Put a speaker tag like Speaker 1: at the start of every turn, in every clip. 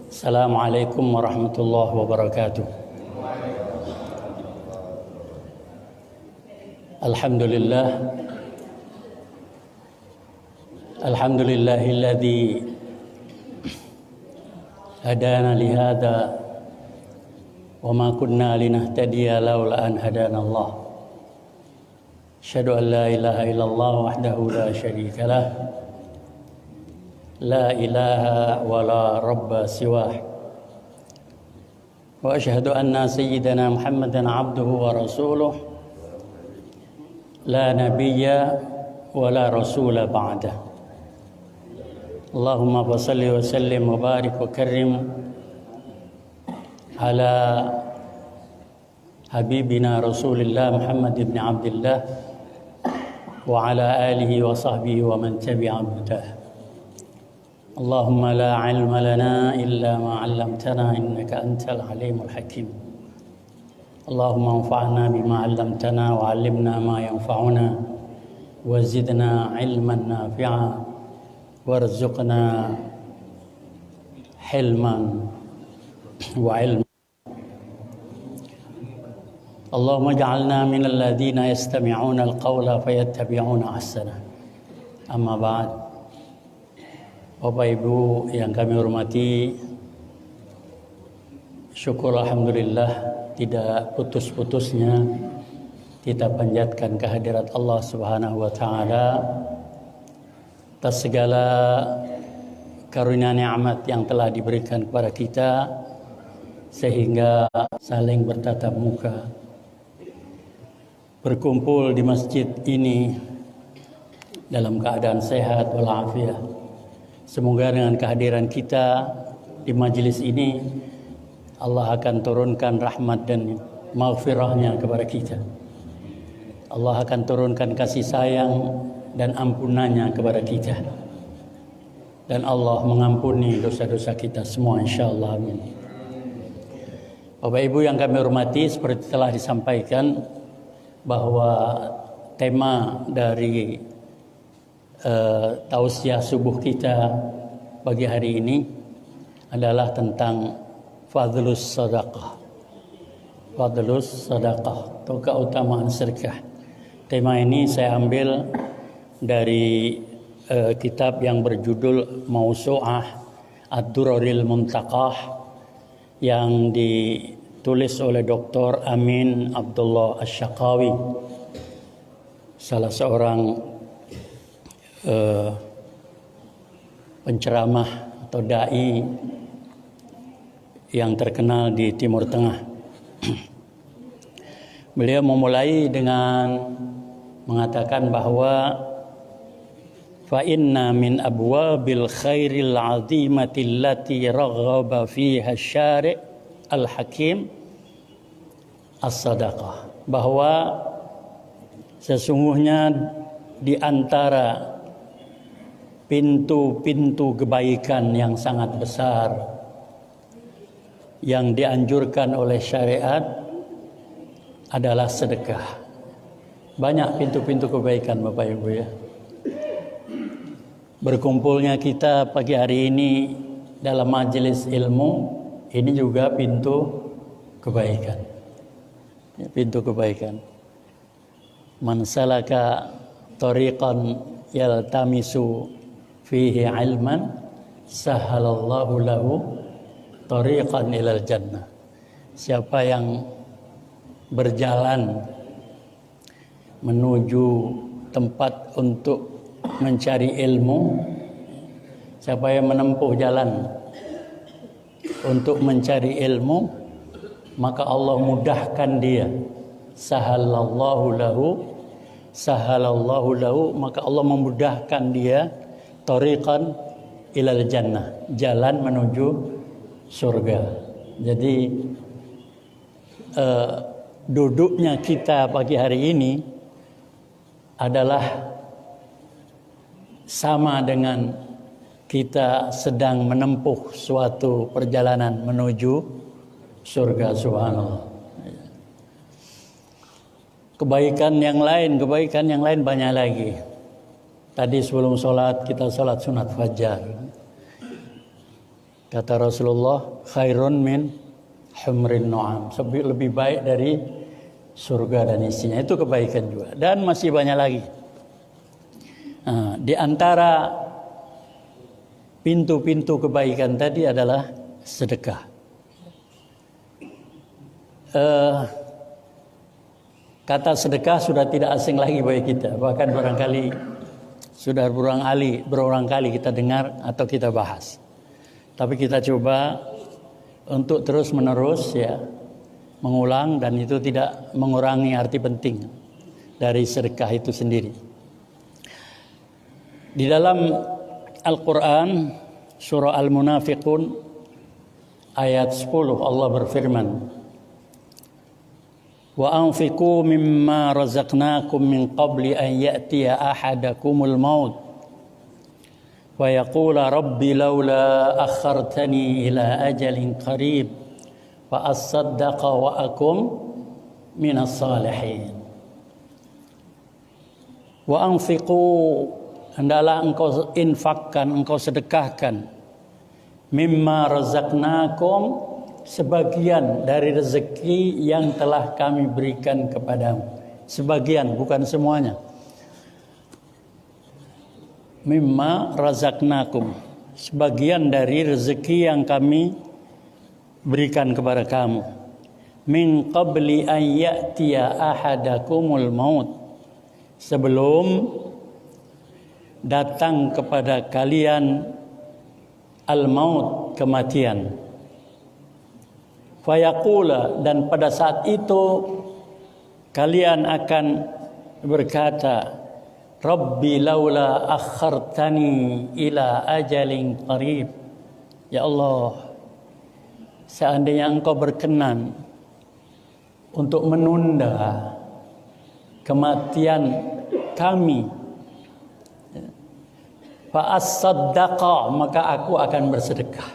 Speaker 1: Assalamualaikum warahmatullahi wabarakatuh. Alhamdulillah. Alhamdulillahilladzi hadana lihada wa ma kunna linahtadiya laula an hadana Allah. Asyhadu an la ilaha illallah wahdahu la syarika lah. La ilaha wa la rabba siwah. Wa asyhadu anna sayyidana Muhammadan abduhu wa rasuluh. La nabiyya wa la rasula ba'dah. Allahumma salli wa sallim wa barik wa karrim ala habibina Rasulillah Muhammad ibn Abdullah wa ala alihi wa sahbihi wa man tabi'a hudah. Allahumma la ilma lana illa ma 'allamtana innaka antal alimul hakim. Allahumma anfa'na bima 'allamtana wa 'allimna ma yanfa'una wa zidna 'ilman nafi'a warzuqna hilman wa 'ilman. Allahumma ij'alna minal ladzina yastami'una al-qawla fayattabi'una ahsana. Amma ba'd. Bapak Ibu yang kami hormati, syukur alhamdulillah tidak putus-putusnya kita panjatkan kehadirat Allah Subhanahu wa taala atas segala karunia nikmat yang telah diberikan kepada kita sehingga saling bertatap muka, berkumpul di masjid ini dalam keadaan sehat walafiat. Semoga dengan kehadiran kita di majelis ini Allah akan turunkan rahmat dan maghfirahnya kepada kita. Allah akan turunkan kasih sayang dan ampunannya kepada kita. Dan Allah mengampuni dosa-dosa kita semua insyaAllah. Amin. Bapak Ibu yang kami hormati, seperti telah disampaikan bahwa tema dari tausiah subuh kita pagi hari ini adalah tentang fadlus sadaqah. Fadlus sadaqah atau keutamaan sedekah. Tema ini saya ambil dari kitab yang berjudul Mausu'ah Ad-Duraril Muntaqah yang ditulis oleh Dr. Amin Abdullah Asy-Syaqawi, salah seorang penceramah atau dai yang terkenal di Timur Tengah. Beliau memulai dengan mengatakan bahwa fa inna min abwabil khairil azimati allati raghaba fiha asy-syari' al-hakim as-sadaqah, bahwa sesungguhnya di antara pintu-pintu kebaikan yang sangat besar yang dianjurkan oleh syariat adalah sedekah. Banyak pintu-pintu kebaikan Bapak Ibu ya. Berkumpulnya kita pagi hari ini dalam majelis ilmu, ini juga pintu kebaikan. Pintu kebaikan. Man salaka tariqan yaltamisu fihi ilman sahalallahu lahu tariqan ilal jannah. Siapa yang berjalan menuju tempat untuk mencari ilmu, siapa yang menempuh jalan untuk mencari ilmu, maka Allah mudahkan dia. Sahalallahu lahu, maka Allah memudahkan dia tariqan ilal jannah, jalan menuju surga. Jadi duduknya kita pagi hari ini adalah sama dengan kita sedang menempuh suatu perjalanan menuju surga. Subhanallah. Kebaikan yang lain banyak lagi. Tadi sebelum sholat kita sholat sunat fajar. Kata Rasulullah, khairun min humrin nu'am, lebih baik dari surga dan isinya. Itu kebaikan juga. Dan masih banyak lagi. Nah, di antara pintu-pintu kebaikan tadi adalah sedekah. Kata sedekah sudah tidak asing lagi bagi kita. Bahkan barangkali sudah berulang kali kita dengar atau kita bahas. Tapi kita coba untuk terus menerus mengulang, dan itu tidak mengurangi arti penting dari sedekah itu sendiri. Di dalam Al-Quran surah Al-Munafiqun ayat 10 Allah berfirman, wa anfiqu mimma razaqnakum min qabli an ya'tiya ahadakumul maut wa yaqula rabbi laula akhartani ila ajalin qarib fa asaddaqa wa akum minas salihin. Wa anfiqu, hendaklah engkau infakkan, engkau sedekahkan, mimma razaqnakum, sebagian dari rezeki yang telah kami berikan kepadamu. Sebagian, bukan semuanya. Mimma razaqnakum, sebagian dari rezeki yang kami berikan kepada kamu. Min qabli an ya'tiya ahadakumul maut, sebelum datang kepada kalian al-maut, kematian. Fayaqula, dan pada saat itu kalian akan berkata, Rabbi laula akhartani ila ajalin qarib. Ya Allah, seandainya engkau berkenan untuk menunda kematian kami, fa as-saddaqa, maka aku akan bersedekah,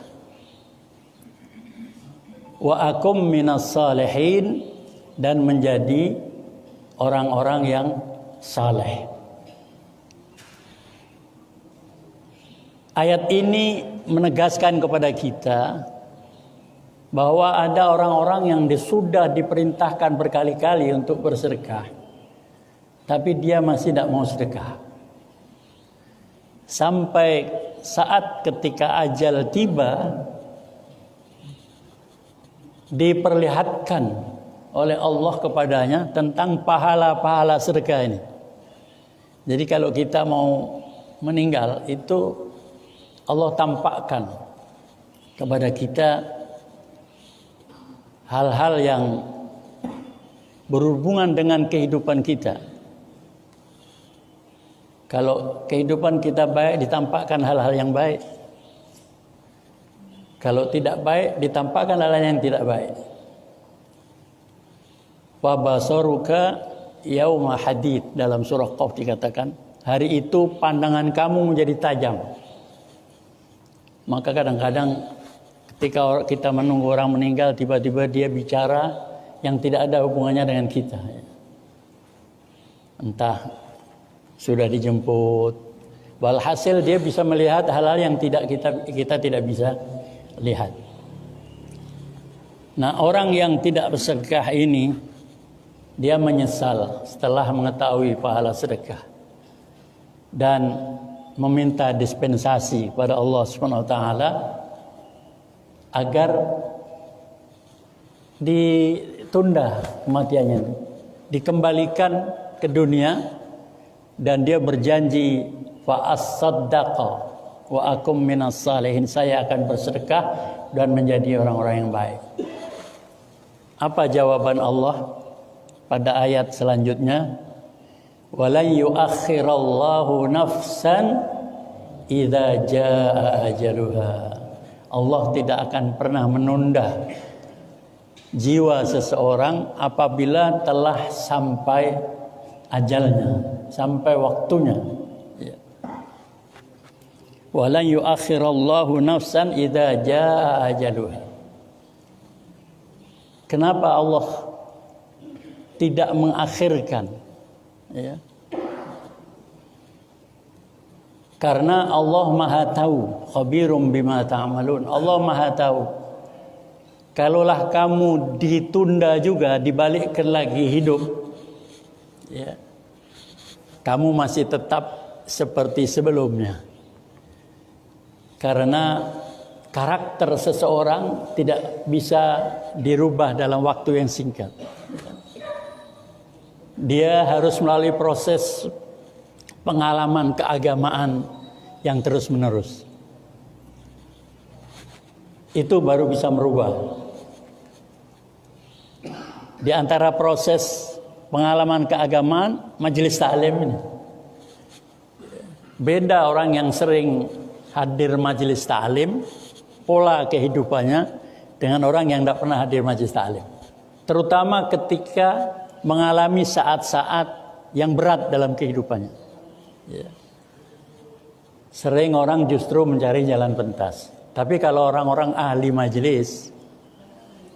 Speaker 1: wa akum minas salihin, dan menjadi orang-orang yang saleh. Ayat ini menegaskan kepada kita bahwa ada orang-orang yang sudah diperintahkan berkali-kali untuk bersedekah, tapi dia masih tidak mau sedekah. Sampai saat ketika ajal tiba, diperlihatkan oleh Allah kepadanya tentang pahala-pahala sedekah ini. Jadi kalau kita mau meninggal, itu Allah tampakkan kepada kita hal-hal yang berhubungan dengan kehidupan kita. Kalau kehidupan kita baik, ditampakkan hal-hal yang baik. Kalau tidak baik, ditampakkan hal-hal yang tidak baik. Wa basaruka yauma hadid, dalam surah Qaf dikatakan, hari itu pandangan kamu menjadi tajam. Maka kadang-kadang ketika kita menunggu orang meninggal, tiba-tiba dia bicara yang tidak ada hubungannya dengan kita. Entah sudah dijemput, walhasil dia bisa melihat hal-hal yang kita tidak bisa lihat. Nah, orang yang tidak bersedekah ini, dia menyesal setelah mengetahui pahala sedekah dan meminta dispensasi pada Allah Subhanahu wa taala agar ditunda kematiannya, dikembalikan ke dunia, dan dia berjanji fa as-saddaqa wa akum minas salihin, saya akan bersedekah dan menjadi orang-orang yang baik. Apa jawaban Allah pada ayat selanjutnya? Walan yuakhirallahu nafsan idza jaa ajaluha. Allah tidak akan pernah menunda jiwa seseorang apabila telah sampai ajalnya, sampai waktunya. Walan yuakhirallahu nafsan idza jaa ajaluha. Kenapa Allah tidak mengakhirkan? Karena Allah Maha tahu, khabirum bima ta'malun. Allah Maha tahu. Kalaulah kamu ditunda juga, dibalikkan lagi hidup, ya, kamu masih tetap seperti sebelumnya. Karena karakter seseorang tidak bisa dirubah dalam waktu yang singkat. Dia harus melalui proses pengalaman keagamaan yang terus-menerus. Itu baru bisa merubah. Di antara proses pengalaman keagamaan, majelis taklim ini. Beda orang yang sering hadir majelis taklim, pola kehidupannya dengan orang yang tidak pernah hadir majelis taklim. Terutama ketika mengalami saat-saat yang berat dalam kehidupannya. Ya. Sering orang justru mencari jalan pintas. Tapi kalau orang-orang ahli majelis,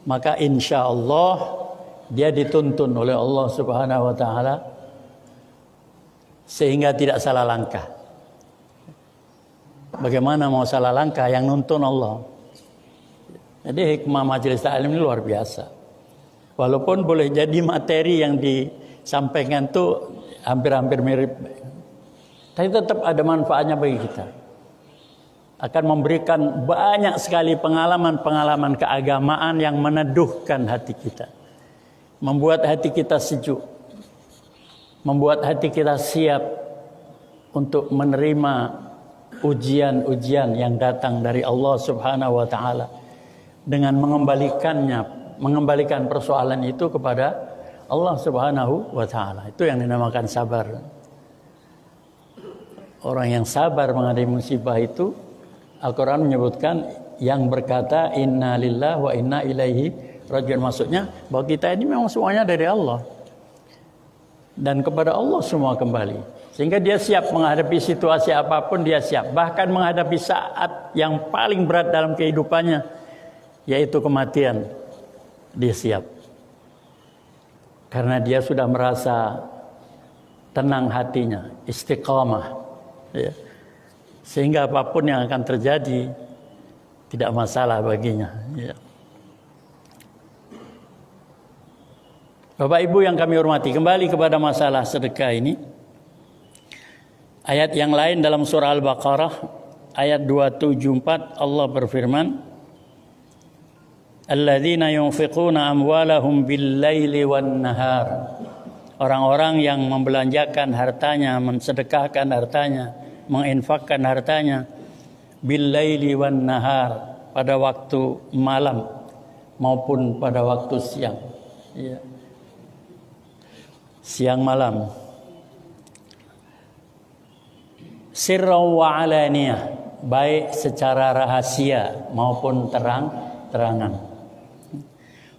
Speaker 1: maka insya Allah dia dituntun oleh Allah Subhanahu wa Ta'ala sehingga tidak salah langkah. Bagaimana mau salah langkah, yang nuntun Allah. Jadi hikmah majelis taklim ini luar biasa. Walaupun boleh jadi materi yang disampaikan itu hampir-hampir mirip, tapi tetap ada manfaatnya bagi kita. Akan memberikan banyak sekali pengalaman-pengalaman keagamaan yang meneduhkan hati kita. Membuat hati kita sejuk. Membuat hati kita siap untuk menerima ujian-ujian yang datang dari Allah Subhanahu wa Ta'ala. Dengan mengembalikan persoalan itu kepada Allah Subhanahu wa Ta'ala. Itu yang dinamakan sabar. Orang yang sabar menghadapi musibah itu, Al-Quran menyebutkan yang berkata inna lillahi wa inna ilaihi rajiun. Maksudnya bahwa kita ini memang semuanya dari Allah dan kepada Allah semua kembali, sehingga dia siap menghadapi situasi apapun. Dia siap bahkan menghadapi saat yang paling berat dalam kehidupannya, yaitu kematian. Dia siap karena dia sudah merasa tenang hatinya, istiqamah, ya. Sehingga apapun yang akan terjadi tidak masalah baginya, ya. Bapak Ibu yang kami hormati, kembali kepada masalah sedekah ini. Ayat yang lain dalam surah Al-Baqarah ayat 274 Allah berfirman, alladzina yunfiquna amwalahum bil-laili wan-nahar. Orang-orang yang membelanjakan hartanya, mensedekahkan hartanya, menginfakkan hartanya bil-laili wan-nahar, pada waktu malam maupun pada waktu siang, ya. Siang malam, sirran wa alaniyah, baik secara rahasia maupun terang-terangan.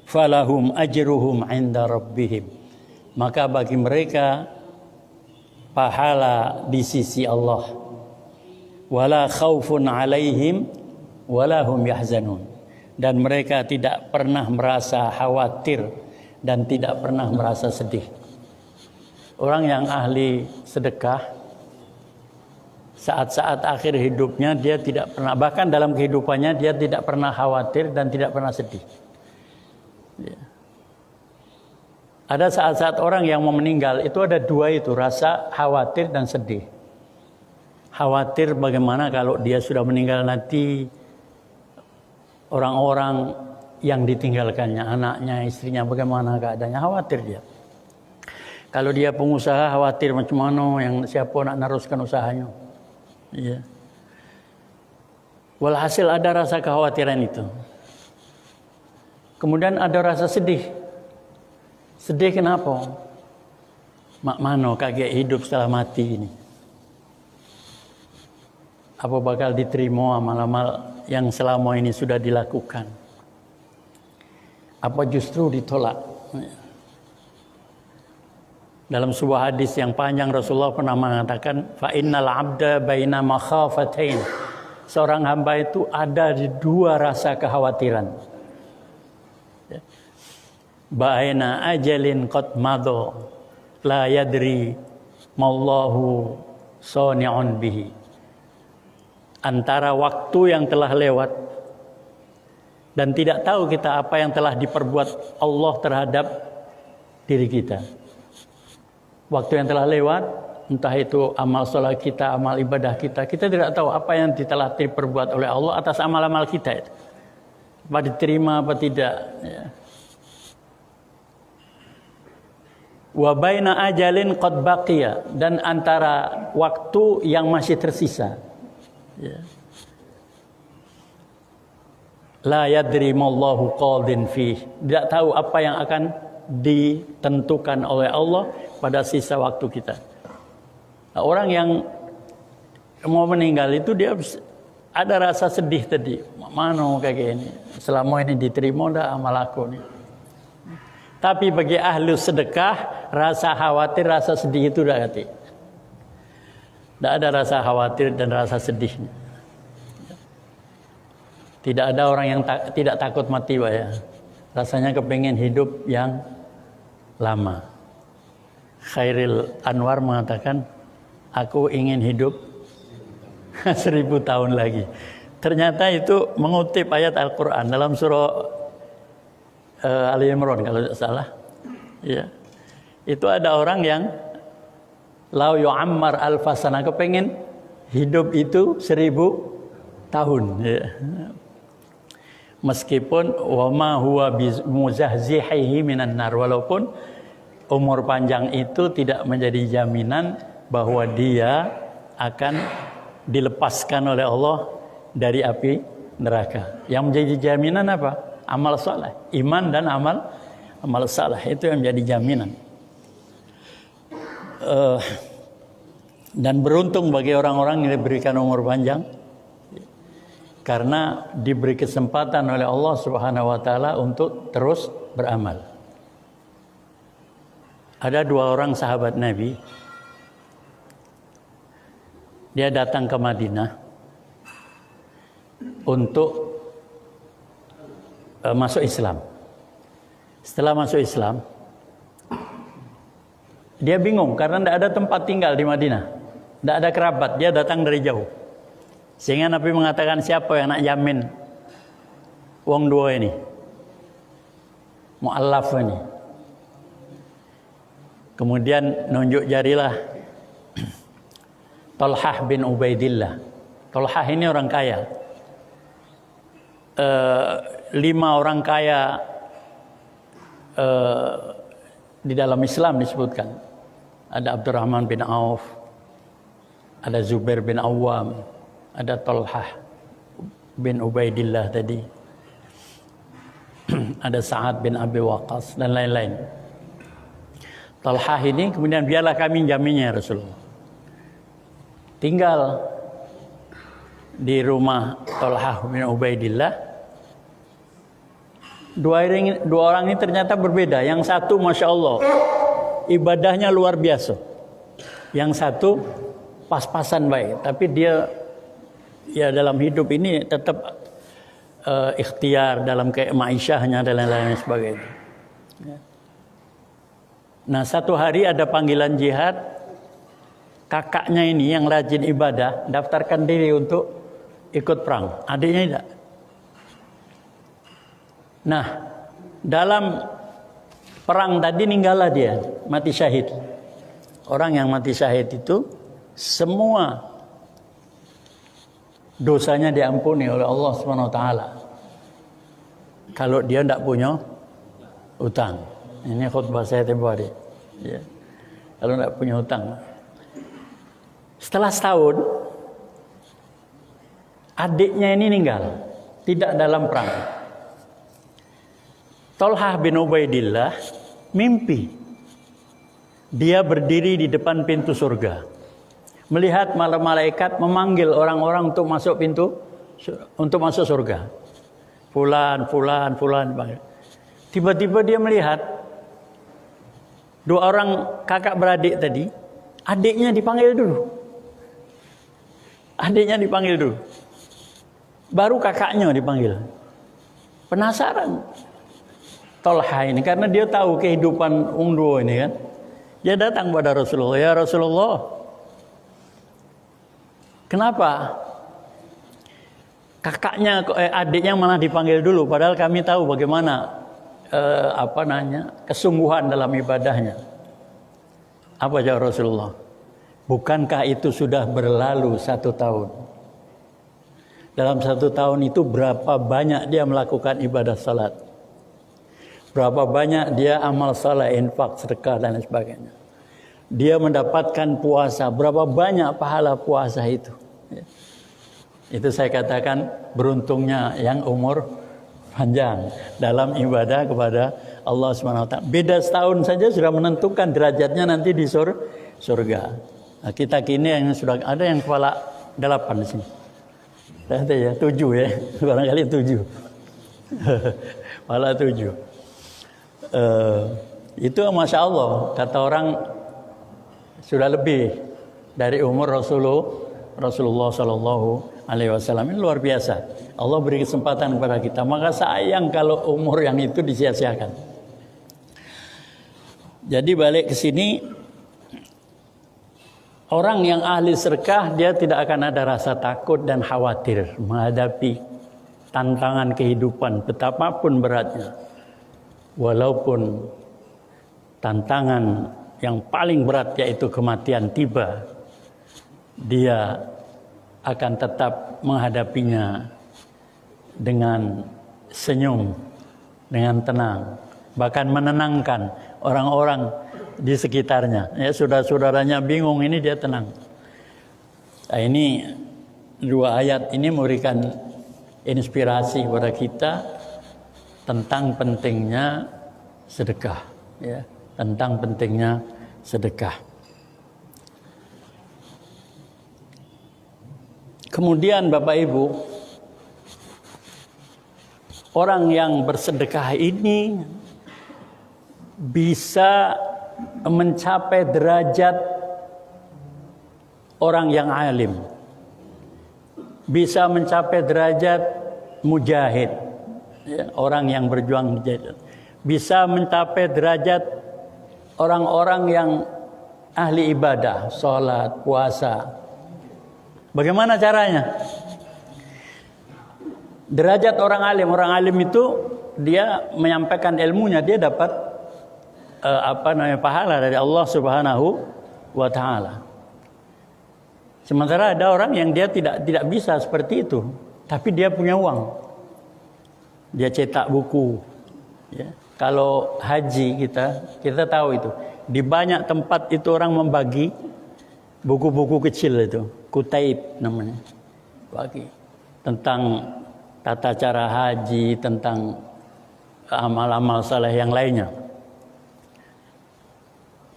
Speaker 1: Falahum ajruhum 'inda rabbihim, maka bagi mereka pahala di sisi Allah. Wala khaufun 'alaihim wala hum yahzanun, dan mereka tidak pernah merasa khawatir dan tidak pernah merasa sedih. Orang yang ahli sedekah, saat-saat akhir hidupnya dia tidak pernah, bahkan dalam kehidupannya dia tidak pernah khawatir dan tidak pernah sedih, ya. Ada saat-saat orang yang mau meninggal itu ada dua itu, rasa khawatir dan sedih. Khawatir bagaimana kalau dia sudah meninggal nanti, orang-orang yang ditinggalkannya, anaknya, istrinya, bagaimana keadaannya, khawatir dia. Kalau dia pengusaha, khawatir macam mana, yang siapa nak naruskan usahanya, ya. Walhasil ada rasa kekhawatiran itu. Kemudian ada rasa sedih. Sedih kenapa? Mak mano kaget hidup setelah mati ini. Apa bakal diterima amal-amal yang selama ini sudah dilakukan? Apa justru ditolak? Dalam sebuah hadis yang panjang Rasulullah pernah mengatakan, fa innal 'abda baina makhafatain. Seorang hamba itu ada di dua rasa kekhawatiran. Baina ajalin qad madha la yadri mallahu sani'un bihi. antara waktu yang telah lewat dan tidak tahu kita apa yang telah diperbuat Allah terhadap diri kita. Waktu yang telah lewat, entah itu amal sholat kita, amal ibadah kita, kita tidak tahu apa yang telah diperbuat oleh Allah atas amal-amal kita. Apa diterima, apa tidak. Ya. Wa baina ajalin qad baqiya, dan antara waktu yang masih tersisa. Ya. La yadri mallahu qadin fi. Tidak tahu apa yang akan ditentukan oleh Allah pada sisa waktu kita. Nah, orang yang mau meninggal itu dia ada rasa sedih tadi. Mana kayak gini? Selama ini diterima dah amal aku nih. Tapi bagi ahli sedekah, rasa khawatir, rasa sedih itu dah hati. Tidak ada rasa khawatir dan rasa sedihnya. Tidak ada orang yang tidak takut mati, Pak, ya. Rasanya kepengen hidup yang lama. Khairil Anwar mengatakan, aku ingin hidup 1000 tahun lagi. Ternyata itu mengutip ayat Al-Quran dalam surah Ali Imran kalau tidak salah. Ya. Itu ada orang yang lau yu'ammar alfasana, kepengen hidup itu 1000 tahun. Ya. Meskipun wama huwa muzahzihihi minan nar, walaupun umur panjang itu tidak menjadi jaminan bahwa dia akan dilepaskan oleh Allah dari api neraka. Yang menjadi jaminan apa? Amal saleh, iman dan amal saleh, itu yang menjadi jaminan. Dan beruntung bagi orang-orang yang diberikan umur panjang, karena diberi kesempatan oleh Allah Subhanahu wa taala untuk terus beramal. Ada 2 orang sahabat Nabi. Dia datang ke Madinah untuk masuk Islam. Setelah masuk Islam, dia bingung karena tidak ada tempat tinggal di Madinah. Tidak ada kerabat, dia datang dari jauh. Sehingga Nabi mengatakan, siapa yang nak jamin wong 2 ini? Mu'allaf ini. Kemudian nunjuk jarilah Talhah bin Ubaidillah. Talhah ini orang kaya. 5 orang kaya di dalam Islam disebutkan. Ada Abdurrahman bin Auf, ada Zubair bin Awam, ada Talhah bin Ubaidillah tadi, ada Sa'ad bin Abi Waqqas dan lain-lain. Talhah ini kemudian, biarlah kami jaminnya Rasulullah. Tinggal di rumah Talhah bin Ubaidillah. 2 orang ini ternyata berbeda. Yang satu Masya Allah ibadahnya luar biasa. Yang satu pas-pasan baik, tapi dia ya dalam hidup ini tetap ikhtiar dalam kayak ma'isyahnya dan lain-lain sebagainya. Nah, satu hari ada panggilan jihad, kakaknya ini yang rajin ibadah daftarkan diri untuk ikut perang, adiknya tidak. Nah, dalam perang tadi ninggallah dia, mati syahid. Orang yang mati syahid itu semua dosanya diampuni oleh Allah Subhanahu wa taala. Kalau dia tidak punya utang. Ini khutbah saya tempoh hari. Ya. Kalau tidak punya utang. Setelah setahun, adiknya ini meninggal, tidak dalam perang. Talhah bin Ubaidillah mimpi. Dia berdiri di depan pintu surga, melihat malaikat memanggil orang-orang untuk masuk surga. Fulan. Tiba-tiba dia melihat 2 orang kakak beradik tadi, adiknya dipanggil dulu. Baru kakaknya dipanggil. Penasaran Talhah ini, karena dia tahu kehidupan Ungdo ini kan. Dia datang pada Rasulullah, ya Rasulullah, kenapa kakaknya, adiknya malah dipanggil dulu, padahal kami tahu bagaimana kesungguhan dalam ibadahnya. Apa jawab Rasulullah? Bukankah itu sudah berlalu 1 tahun? Dalam 1 tahun itu berapa banyak dia melakukan ibadah salat? Berapa banyak dia amal saleh, infak, sedekah dan lain sebagainya. Dia mendapatkan puasa, berapa banyak pahala puasa itu. Itu saya katakan beruntungnya yang umur panjang dalam ibadah kepada Allah SWT. Beda setahun saja sudah menentukan derajatnya nanti di surga. Nah, kita kini yang sudah ada yang kepala 8 di sini. Ada ya 7 ya, barangkali 7. Kepala 7. Itu Masya Allah, kata orang sudah lebih dari umur Rasulullah Sallallahu Alaihi Wasallam. Ini luar biasa. Allah beri kesempatan kepada kita. Maka sayang kalau umur yang itu disia-siakan. Jadi balik ke sini, orang yang ahli sedekah dia tidak akan ada rasa takut dan khawatir menghadapi tantangan kehidupan betapapun beratnya. Walaupun tantangan yang paling berat yaitu kematian tiba, dia akan tetap menghadapinya dengan senyum, dengan tenang, bahkan menenangkan orang-orang di sekitarnya. Ya, saudara-saudaranya bingung, ini dia tenang. Nah, ini 2 ayat ini memberikan inspirasi kepada kita tentang pentingnya sedekah, ya, tentang pentingnya sedekah. Kemudian Bapak Ibu, orang yang bersedekah ini bisa mencapai derajat orang yang alim, bisa mencapai derajat mujahid, ya, orang yang berjuang mujahid, bisa mencapai derajat orang-orang yang ahli ibadah, sholat, puasa. Bagaimana caranya? Derajat orang alim itu dia menyampaikan ilmunya, dia dapat pahala dari Allah Subhanahu wa taala. Sementara ada orang yang dia tidak bisa seperti itu, tapi dia punya uang. Dia cetak buku, ya. Kalau haji kita tahu itu, di banyak tempat itu orang membagi buku-buku kecil itu, kutaib namanya, bagi tentang tata cara haji, tentang amal-amal saleh yang lainnya,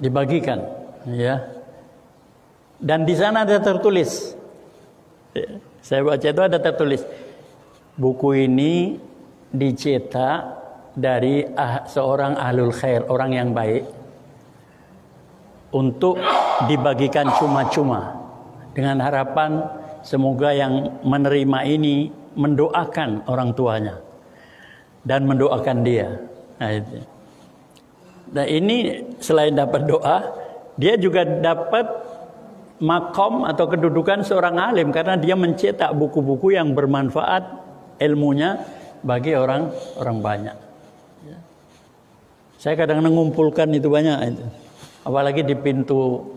Speaker 1: dibagikan, ya. Dan di sana ada tertulis, ya, saya baca itu ada tertulis, buku ini dicetak dari seorang ahlul khair, orang yang baik, untuk dibagikan cuma-cuma, dengan harapan semoga yang menerima ini mendoakan orang tuanya dan mendoakan dia. Nah ini selain dapat doa, dia juga dapat makom atau kedudukan seorang alim, karena dia mencetak buku-buku yang bermanfaat ilmunya bagi orang banyak. Saya kadang mengumpulkan itu banyak itu. Apalagi di pintu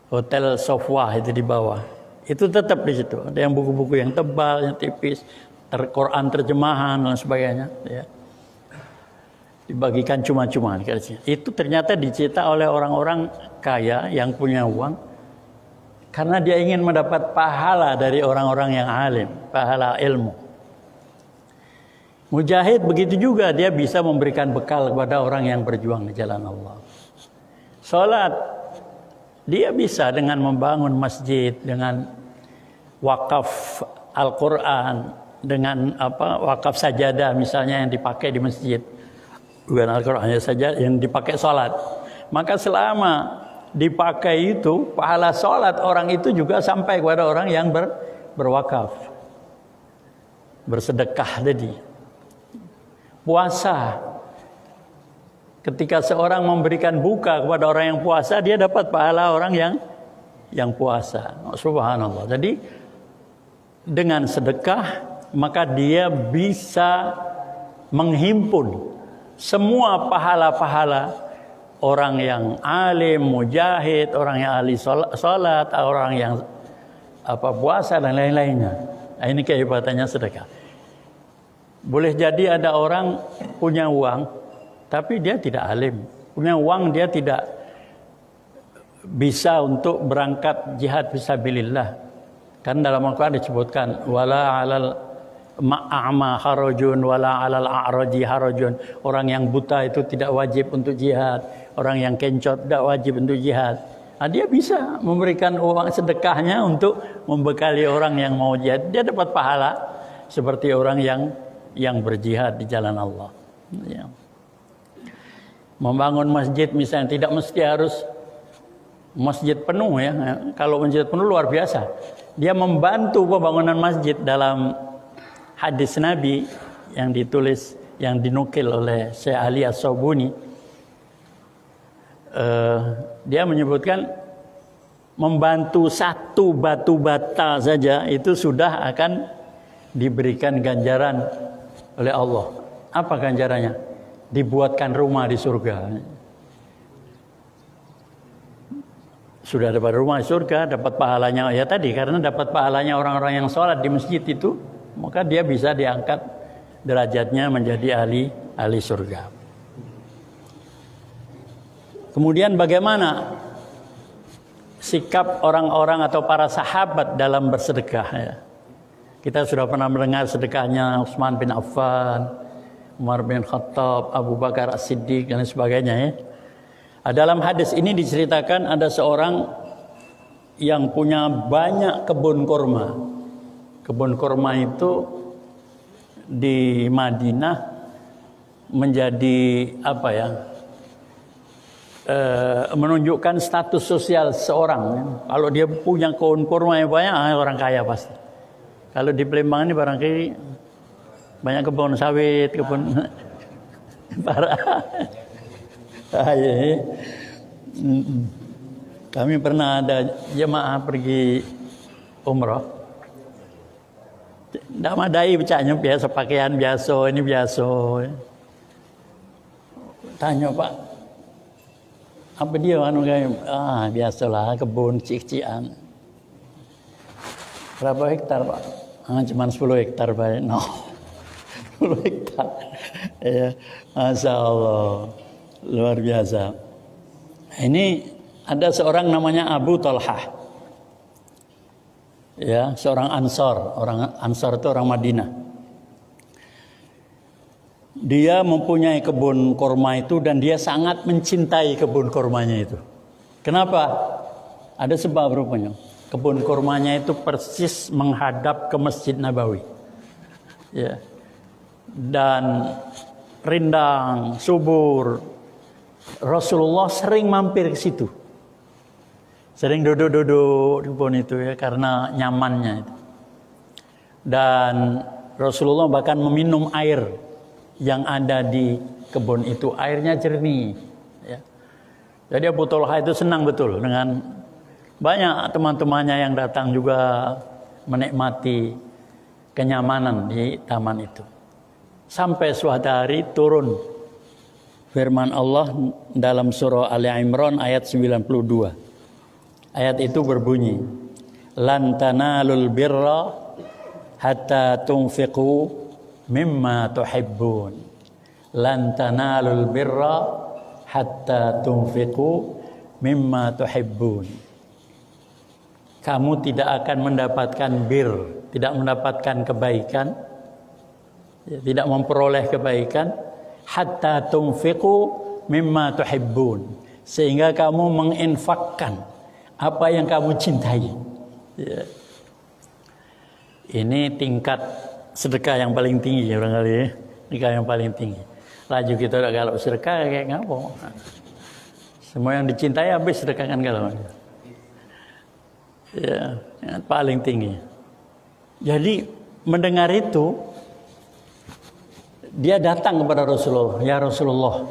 Speaker 1: hotel Sofwa itu di bawah. Itu tetap di situ. Ada yang buku-buku yang tebal, yang tipis, Quran terjemahan dan sebagainya, ya. Dibagikan cuma-cuma. Itu ternyata dicetak oleh orang-orang kaya yang punya uang, karena dia ingin mendapat pahala dari orang-orang yang alim, pahala ilmu. Mujahid begitu juga, dia bisa memberikan bekal kepada orang yang berjuang di jalan Allah. Salat, dia bisa dengan membangun masjid, dengan wakaf Al-Quran, dengan wakaf sajadah misalnya yang dipakai di masjid, bukan Al-Qurannya saja yang dipakai salat. Maka selama dipakai itu, pahala salat orang itu juga sampai kepada orang yang berwakaf, bersedekah tadi. Puasa, ketika seorang memberikan buka kepada orang yang puasa, dia dapat pahala orang yang puasa. Subhanallah. Jadi dengan sedekah maka dia bisa menghimpun semua pahala-pahala orang yang alim, mujahid, orang yang ahli salat, orang yang puasa dan lain-lainnya. Nah, ini kehebatannya sedekah. Boleh jadi ada orang punya uang tapi dia tidak alim. Punya uang dia tidak bisa untuk berangkat jihad fisabilillah. Kan dalam Al-Quran disebutkan wala 'alal ma'ama harajun wala 'alal a'raji harajun. Orang yang buta itu tidak wajib untuk jihad, orang yang kencot tidak wajib untuk jihad. Nah, dia bisa memberikan uang sedekahnya untuk membekali orang yang mau jihad. Dia dapat pahala seperti orang yang berjihad di jalan Allah. Ya. Membangun masjid misalnya tidak mesti harus masjid penuh ya. Kalau masjid penuh luar biasa. Dia membantu pembangunan masjid dalam hadis Nabi yang ditulis, yang dinukil oleh Syekh Ali As-Sobuni. Dia menyebutkan membantu satu batu bata saja itu sudah akan diberikan ganjaran oleh Allah. Apa ganjarannya? Dibuatkan rumah di surga. Sudah dapat rumah di surga, dapat pahalanya ya tadi, karena dapat pahalanya orang-orang yang sholat di masjid itu, maka dia bisa diangkat derajatnya menjadi ahli surga. Kemudian bagaimana sikap orang-orang atau para sahabat dalam bersedekah ya? Kita sudah pernah mendengar sedekahnya Utsman bin Affan, Umar bin Khattab, Abu Bakar As-Siddiq dan sebagainya ya. Dalam hadis ini diceritakan ada seorang yang punya banyak kebun kurma. Kebun kurma itu di Madinah menjadi menunjukkan status sosial seseorang. Kalau dia punya kebun kurma yang banyak, orang kaya pasti. Kalau di Palembang ini barangkali banyak kebun sawit, kebun para. Kami pernah ada jemaah pergi umrah. Tidak madai bacanya biasa, pakaian biasa, ini biasa. Tanya Pak, apa dia biasalah kebun cik-cikan. Berapa hektar Pak? Cuma 10 hektar Pak. No. 10 hektar. Ya, Masya Allah. Luar biasa. Ini ada seorang namanya Abu Talhah. Ya, seorang Ansor. Orang Ansor itu orang Madinah. Dia mempunyai kebun kurma itu dan dia sangat mencintai kebun kurmanya itu. Kenapa? Ada sebab rupanya. Kebun kurmanya itu persis menghadap ke Masjid Nabawi. Ya. Dan rindang, subur. Rasulullah sering mampir ke situ. Sering duduk-duduk di kebun itu ya karena nyamannya itu. Dan Rasulullah bahkan meminum air yang ada di kebun itu, airnya jernih ya. Jadi Abu Talhah itu senang betul dengan banyak teman-temannya yang datang juga menikmati kenyamanan di taman itu. Sampai suatu hari turun firman Allah dalam surah Ali Imran ayat 92. Ayat itu berbunyi, "Lan tanalul birra hatta tunfiqu mimma tuhibbun." Lan tanalul birra hatta tunfiqu mimma tuhibbun. Kamu tidak akan mendapatkan tidak mendapatkan kebaikan, tidak memperoleh kebaikan hatta tunfiqu mimma tuhibbun, sehingga kamu menginfakkan apa yang kamu cintai. Ya. Ini tingkat sedekah yang paling tinggi ya barangkali ya. Sedekah yang paling tinggi. Laju kita kalau sedekah kayak ngapa? Semua yang dicintai habis sedekahkan kalau. Ya, yang paling tinggi. Jadi mendengar itu dia datang kepada Rasulullah, "Ya Rasulullah,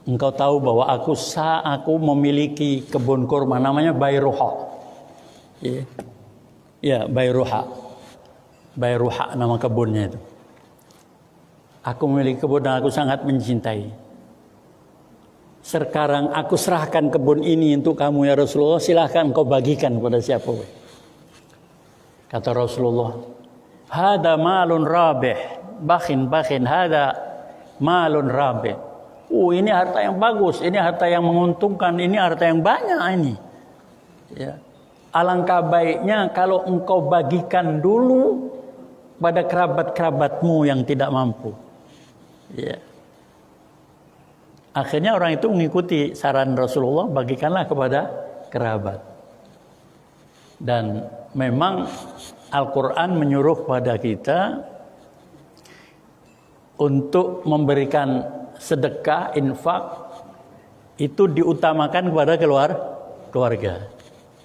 Speaker 1: engkau tahu bahwa aku memiliki kebun kurma namanya Bayruha." Ya, Bayruha. Bairuha nama kebunnya itu. Aku memiliki kebun dan aku sangat mencintai. Sekarang aku serahkan kebun ini untuk kamu ya Rasulullah. Silahkan kau bagikan kepada siapa. Kata Rasulullah, hada malun rabih. Bakhin, hada malun rabih. Ini harta yang bagus, ini harta yang menguntungkan, ini harta yang banyak ini. Ya. Alangkah baiknya kalau engkau bagikan dulu pada kerabat-kerabatmu yang tidak mampu. Ya. Akhirnya orang itu mengikuti saran Rasulullah, bagikanlah kepada kerabat. Dan memang Al-Quran menyuruh pada kita untuk memberikan sedekah, infak, itu diutamakan kepada keluarga.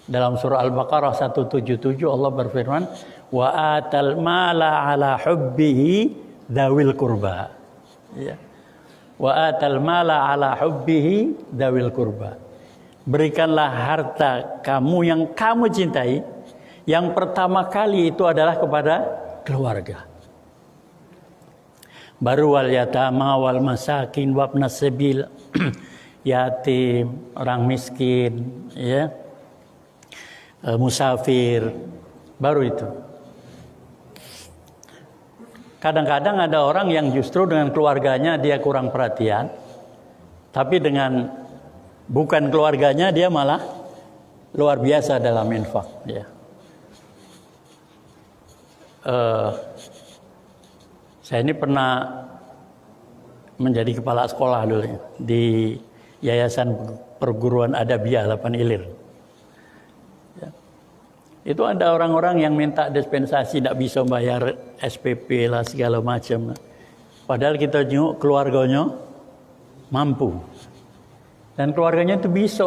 Speaker 1: Dalam surah Al-Baqarah 177 Allah berfirman, wa atal mala ala hubbihi dzawil qurba. Ya. Wa atal mala ala hubbihi dzawil qurba. Berikanlah harta kamu yang kamu cintai, yang pertama kali itu adalah kepada keluarga. Baru wal yatama wal masakin wabnas sabil, yatim, orang miskin, ya, musafir, baru itu. Kadang-kadang ada orang yang justru dengan keluarganya dia kurang perhatian, tapi dengan bukan keluarganya dia malah luar biasa dalam infak. Ya. Saya ini pernah menjadi kepala sekolah dulu ya, di Yayasan Perguruan Adabiyah 8 Ilir. Ya. Itu ada orang-orang yang minta dispensasi, tidak bisa bayar SPP lah segala macam. Padahal kita jenguk keluarganya mampu. Dan keluarganya itu bisa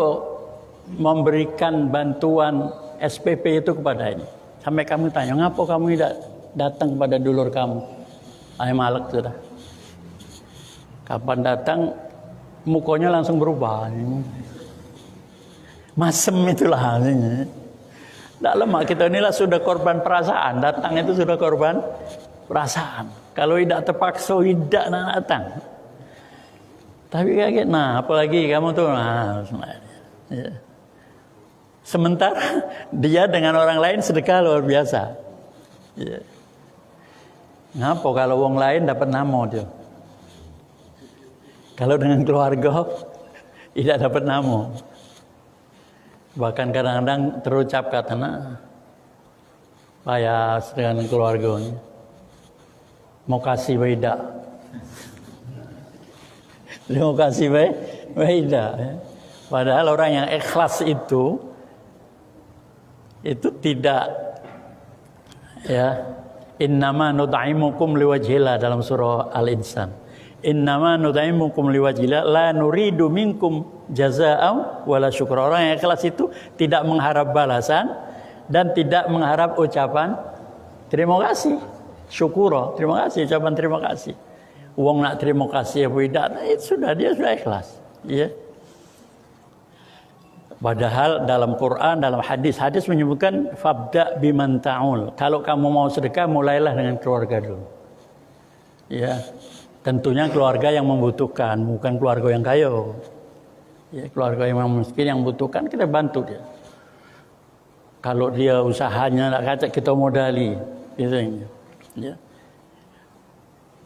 Speaker 1: memberikan bantuan SPP itu kepada ini. Sampai kamu tanya, ngapa kamu tidak datang pada dulur kamu? Ay malak sudah. Kapan datang, mukanya langsung berubah. Masem itulah. Tidak lemah, kita inilah sudah korban perasaan. Datang itu sudah korban perasaan. Kalau tidak terpaksa, tidak datang. Tapi kaget, nah apalagi kamu tuh, nah ya. Sementara dia dengan orang lain sedekah luar biasa. Ya. Ngapa kalau orang lain dapat namo dia? Kalau dengan keluarga tidak dapat namo. Bahkan kadang-kadang terucap kata payah dengan keluarganya. Mau kasih beda. Terima kasih beda. Padahal orang yang ikhlas itu tidak, ya, innama nud'imukum liwajhillah dalam surah Al-Insan. Innama nud'imukum liwajhillah la nuridu minkum jazaa'an wala syukra. Orang yang ikhlas itu tidak mengharap balasan dan tidak mengharap ucapan terima kasih. Syukura, terima kasih, ucapan terima kasih. Uang nak terima kasih apa tidak, itu dia sudah ikhlas. Ya. Padahal dalam Quran, dalam hadis menyebutkan fabda biman ta'ul. Kalau kamu mau sedekah, mulailah dengan keluarga dulu. Ya, tentunya keluarga yang membutuhkan, bukan keluarga yang kaya. Ya, keluarga yang miskin yang membutuhkan kita bantu dia. Kalau dia usahanya nak kata kita modali, gitu. Ya.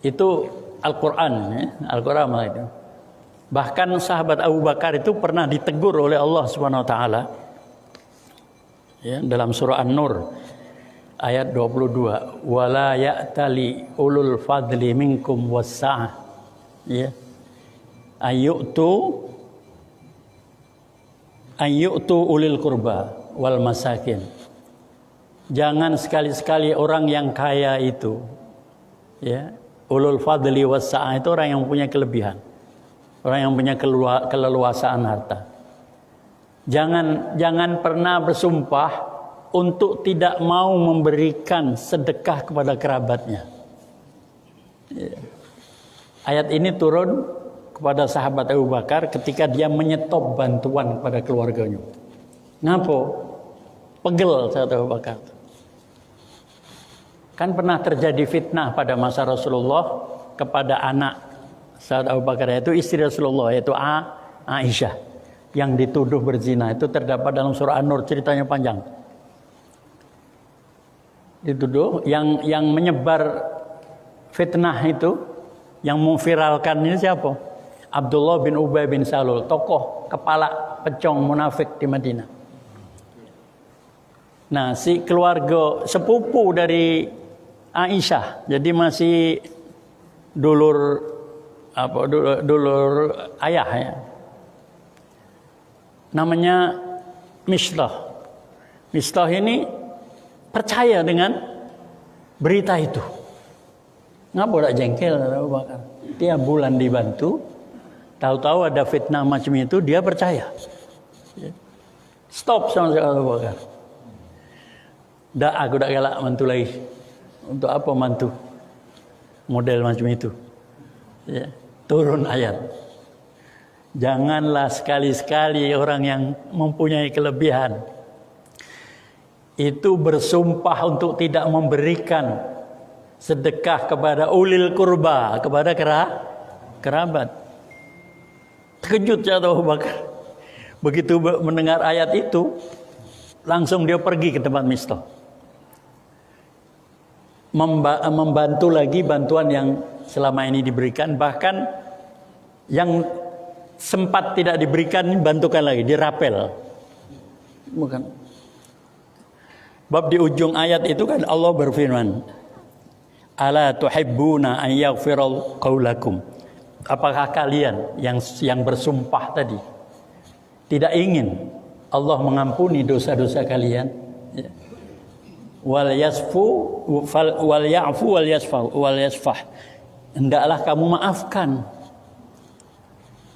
Speaker 1: Itu Al-Quran, ya. Al-Quran itu. Bahkan sahabat Abu Bakar itu pernah ditegur oleh Allah Subhanahu wa taala. Ya, dalam surah An-Nur ayat 22, wala ya'tali ulul fadli minkum was-sa'ah. Ya. Ayyutu ulil qurba wal masakin. Jangan sekali-sekali orang yang kaya itu, ya, ulul fadli was-sa'ah itu orang yang punya kelebihan. Orang yang punya keleluasaan harta. Jangan pernah bersumpah untuk tidak mau memberikan sedekah kepada kerabatnya. Ayat ini turun kepada sahabat Abu Bakar ketika dia menyetop bantuan kepada keluarganya. Ngapa? Pegel sahabat Abu Bakar. Kan pernah terjadi fitnah pada masa Rasulullah kepada anak Saud Abu Bakar, yaitu istri Rasulullah, yaitu Aisyah, yang dituduh berzina. Itu terdapat dalam surah An-Nur, ceritanya panjang. Dituduh, yang menyebar fitnah itu, yang memviralkan ini siapa? Abdullah bin Ubay bin Salul, tokoh kepala pecong munafik di Madinah. Nah, si keluarga sepupu dari Aisyah, jadi masih dulur ayah ya. Namanya Mistah. Mistah ini percaya dengan berita itu. Ngapa tak jengkel Abu Bakar? Tiap bulan dibantu, tahu-tahu ada fitnah macam itu, dia percaya. Stop sama Abu Bakar. Aku tak galak mantu lagi. Untuk apa mantu? Model macam itu. Ya. Turun ayat. Janganlah sekali-sekali orang yang mempunyai kelebihan itu bersumpah untuk tidak memberikan sedekah kepada ulil kurba, kepada kerabat. Terkejut jatuh Abu Bakar. Begitu mendengar ayat itu, langsung dia pergi ke tempat Mistah. Membantu lagi bantuan yang selama ini diberikan, bahkan yang sempat tidak diberikan bantukan lagi, dirapel. Bukan. Bab di ujung ayat itu kan Allah berfirman, "Ala tuhibbuna an yaghfira qaulakum." Apakah kalian yang bersumpah tadi tidak ingin Allah mengampuni dosa-dosa kalian? Ya. Wal yasfu wal ya'fu wal yasfah. Hendaklah kamu maafkan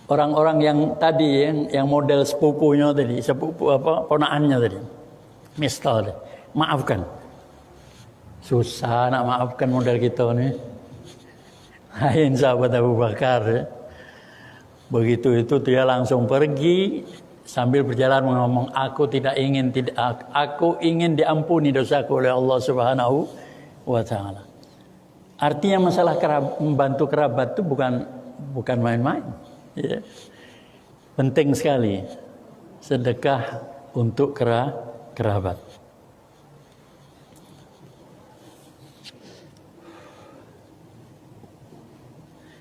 Speaker 1: orang-orang yang tadi yang model sepupunya tadi, ponakannya tadi. Mistah tadi. Maafkan. Susah nak maafkan model kita ni. Lain sahabat Abu Bakar. Ya. Begitu itu dia langsung pergi sambil berjalan mengomong, aku ingin diampuni dosaku oleh Allah Subhanahu wa taala. Artinya masalah membantu kerabat itu bukan main-main. Ya. Penting sekali sedekah untuk kerabat.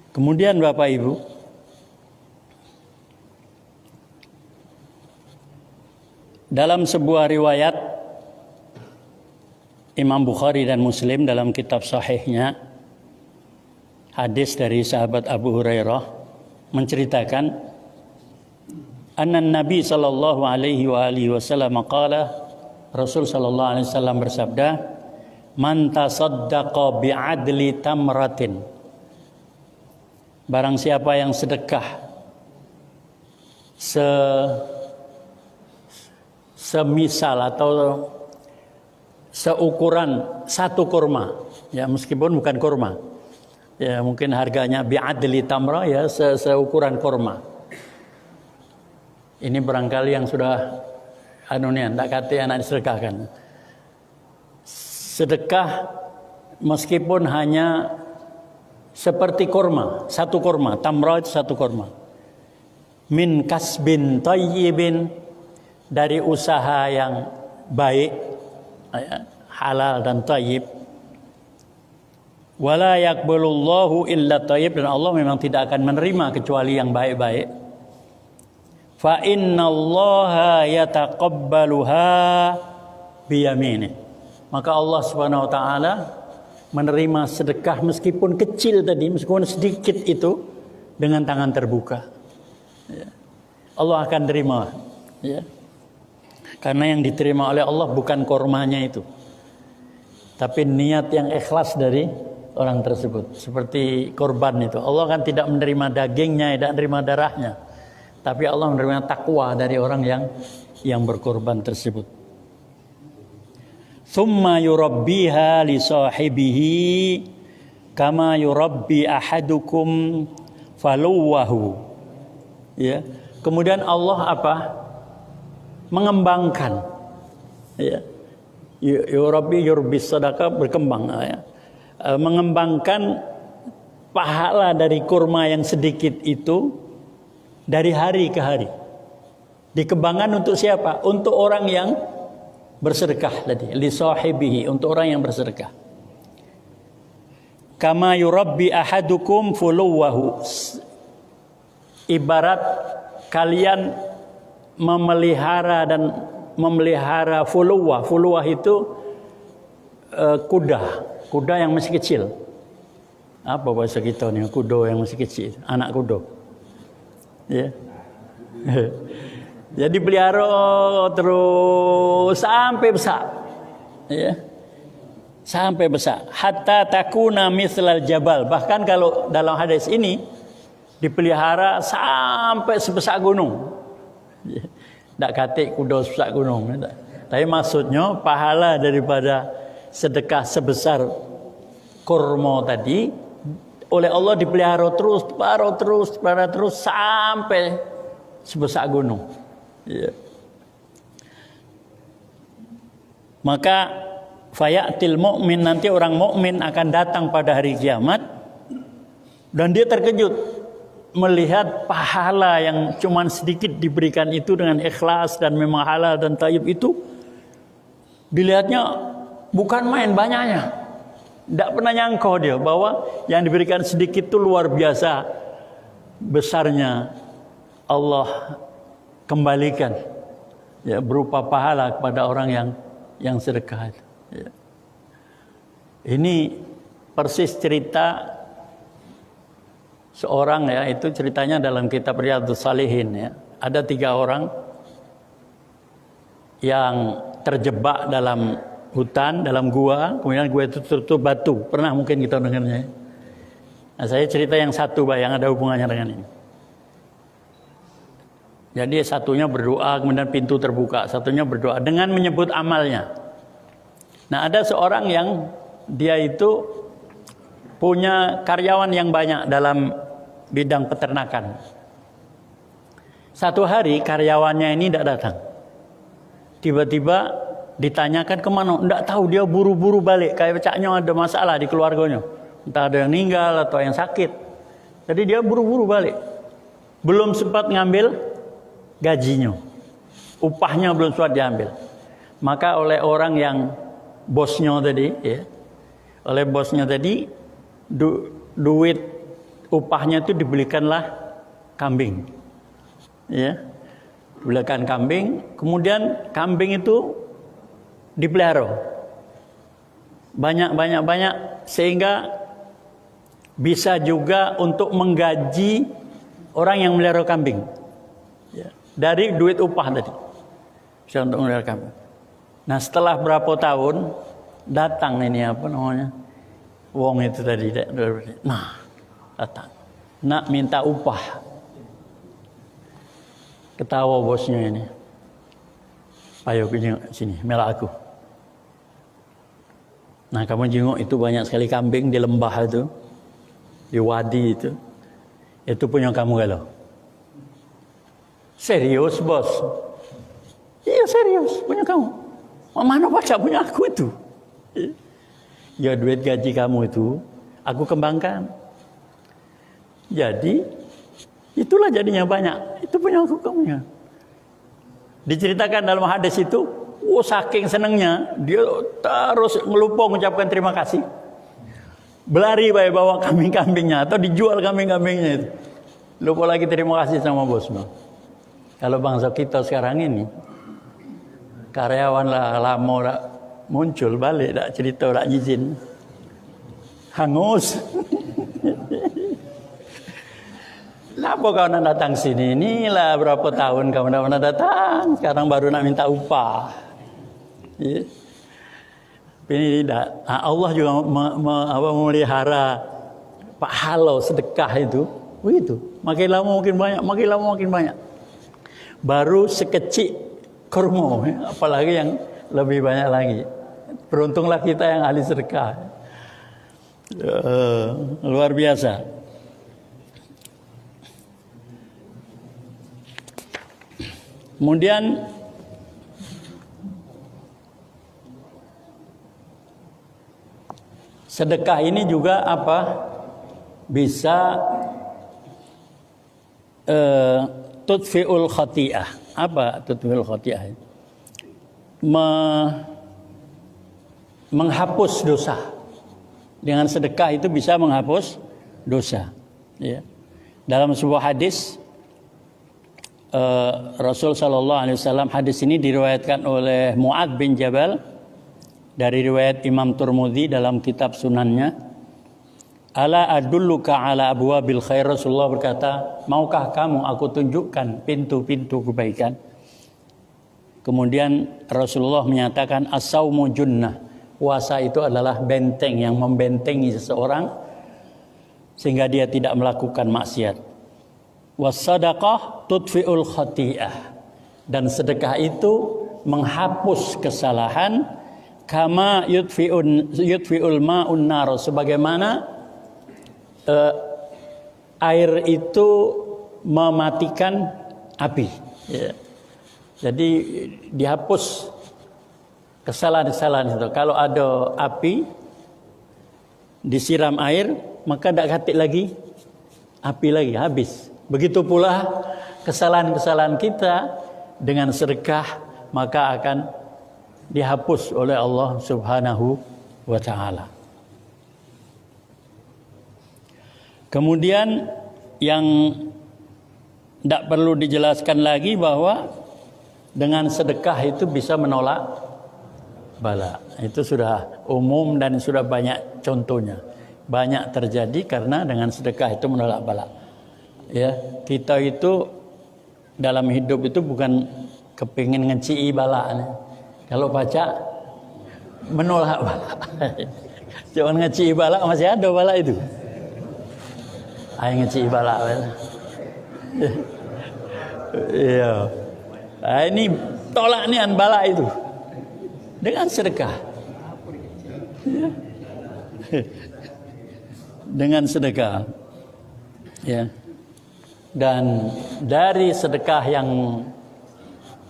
Speaker 1: Kemudian Bapak Ibu, dalam sebuah riwayat Imam Bukhari dan Muslim dalam kitab sahihnya, hadis dari sahabat Abu Hurairah menceritakan anna Nabi sallallahu alaihi wasallam qala, Rasul sallallahu alaihi wasallam bersabda, man tasaddaqa bi'adli tamratin, barang siapa yang sedekah semisal atau seukuran satu kurma, ya meskipun bukan kurma, ya mungkin harganya bi'adli tamra, ya seukuran kurma. Ini barangkali yang sudah tak kata anak disedekahkan. Sedekah meskipun hanya seperti kurma, satu kurma, tamra itu satu kurma. Min kasbin thayyibin, dari usaha yang baik, halal dan thayyib. Wala yaqbalullahu illa thayyib, dan Allah memang tidak akan menerima kecuali yang baik-baik. Fa innallaha yataqabbaluha biyaminih, maka Allah Subhanahu wa taala menerima sedekah meskipun kecil tadi, meskipun sedikit itu, dengan tangan terbuka. Ya. Allah akan terima, ya. Karena yang diterima oleh Allah bukan kormanya itu, tapi niat yang ikhlas dari orang tersebut. Seperti korban itu, Allah kan tidak menerima dagingnya, tidak menerima darahnya, tapi Allah menerima takwa dari orang yang berkorban tersebut. Thumma yurabbiha li sahibihi kama yurabbi ahadukum faluwahu. Ya. Kemudian Allah mengembangkan, ya, Yurabi yurbis sadaqah, berkembang ya. Mengembangkan pahala dari kurma yang sedikit itu dari hari ke hari. Dikembangkan untuk siapa? Untuk orang yang bersedekah tadi, li sahibihi, untuk orang yang bersedekah. Kama yurabbi ahadukum fuluwahu, ibarat kalian memelihara fuluwah. Fuluwah itu kuda yang masih kecil. Apa bahasa kita ni? Kuda yang masih kecil, anak kuda. Ya. Jadi pelihara terus sampai besar. Ya. Sampai besar. Hatta takuna mithlal jabal. Bahkan kalau dalam hadis ini dipelihara sampai sebesar gunung. Tak katik kuda sebesar gunung. Tapi maksudnya pahala daripada sedekah sebesar kurma tadi oleh Allah dipelihara terus sampai sebesar gunung. Ya. Maka fayatil mu'min, nanti orang mukmin akan datang pada hari kiamat dan dia terkejut melihat pahala yang cuman sedikit diberikan itu dengan ikhlas dan memang halal dan thayyib itu, dilihatnya bukan main banyaknya. Tidak pernah nyangka dia bahwa yang diberikan sedikit itu luar biasa besarnya Allah kembalikan ya, berupa pahala kepada orang yang sedekah. Ya. Ini persis cerita seorang, ya, itu ceritanya dalam kitab Riyadhus Shalihin, ya. Ada 3 orang yang terjebak dalam hutan, dalam gua, kemudian gua itu tertutup batu. Pernah mungkin kita dengarnya. Nah, saya cerita yang satu, Pak, yang ada hubungannya dengan ini. Jadi satunya berdoa, kemudian pintu terbuka. Satunya berdoa dengan menyebut amalnya. Nah, ada seorang yang dia itu punya karyawan yang banyak dalam bidang peternakan. Satu hari karyawannya ini tidak datang. Tiba-tiba ditanyakan kemana? Tidak tahu, dia buru-buru balik. Kayak caknya ada masalah di keluarganya. Entah ada yang meninggal atau yang sakit. Jadi dia buru-buru balik. Belum sempat ngambil gajinya. Upahnya belum sempat diambil. Maka oleh orang yang bosnya tadi, ya, oleh bosnya tadi, duit upahnya itu dibelikanlah kambing. Ya. Dibelikan kambing, kemudian kambing itu dipelihara. Banyak sehingga bisa juga untuk menggaji orang yang melihara kambing. Ya. Dari duit upah tadi. Bisa untuk melihara kambing. Nah, setelah berapa tahun datang ini wong itu tadi. Nah, datang. Nak minta upah. Ketawa bosnya ini. Ayo jenguk sini, mela aku. Nah, kamu jenguk itu banyak sekali kambing di lembah itu, di wadi itu. Itu punya kamu kalau. Serius, bos? Iya, serius, punya kamu. Mana baca punya aku itu? Ya, duit gaji kamu itu aku kembangkan. Jadi itulah jadinya banyak. Itu punya aku kamunya. Diceritakan dalam hadis itu, saking senangnya dia terus ngelupa mengucapkan terima kasih. Berlari bawa kambing-kambingnya atau dijual kambing-kambingnya itu. Lupa lagi terima kasih sama bosnya. Kalau bangsa kita sekarang ini, karyawan lah lama tak muncul balik, tak cerita, tak izin, hangus. Kenapa kau nak datang sini? Inilah berapa tahun kau nak datang, sekarang baru nak minta upah. Ya. Ini tidak. Allah juga memelihara pahala sedekah itu. Begitu. Makin lama makin banyak, makin lama makin banyak. Baru sekecil kurma, apalagi yang lebih banyak lagi. Beruntunglah kita yang ahli sedekah. Luar biasa. Kemudian Sedekah ini juga apa? Bisa tudfi'ul khati'ah. Apa tudfi'ul khati'ah? Menghapus dosa. Dengan sedekah itu bisa menghapus dosa. Ya. Dalam sebuah hadis Rasul sallallahu alaihi wasallam, hadis ini diriwayatkan oleh Mu'adz bin Jabal dari riwayat Imam Tirmidzi dalam kitab Sunannya. Ala adulluka ala abwabil khair. Rasulullah berkata, maukah kamu aku tunjukkan pintu-pintu kebaikan? Kemudian Rasulullah menyatakan, as-saumu junnah. Puasa itu adalah benteng yang membentengi seseorang sehingga dia tidak melakukan maksiat. Was-sadaqah tudfi'ul khati'ah. Dan sedekah itu menghapus kesalahan, kama yudfi'ul ma'un nar, sebagaimana air itu mematikan api. Ya. Jadi dihapus kesalahan-kesalahan itu. Kalau ada api disiram air, maka tidak katik lagi api lagi, habis. Begitu pula kesalahan-kesalahan kita dengan sedekah maka akan dihapus oleh Allah Subhanahu wa taala. Kemudian yang tidak perlu dijelaskan lagi bahwa dengan sedekah itu bisa menolak bala. Itu sudah umum dan sudah banyak contohnya. Banyak terjadi karena dengan sedekah itu menolak bala. Ya, kita itu dalam hidup itu bukan kepingin ngecii bala. Kalau baca menolak bala. Jangan ngecii bala, masih ada bala itu. Ayo ngecii bala. Iya. Nah, ini tolak nian bala itu dengan sedekah. Ya. Dengan sedekah. Ya. Dan dari sedekah yang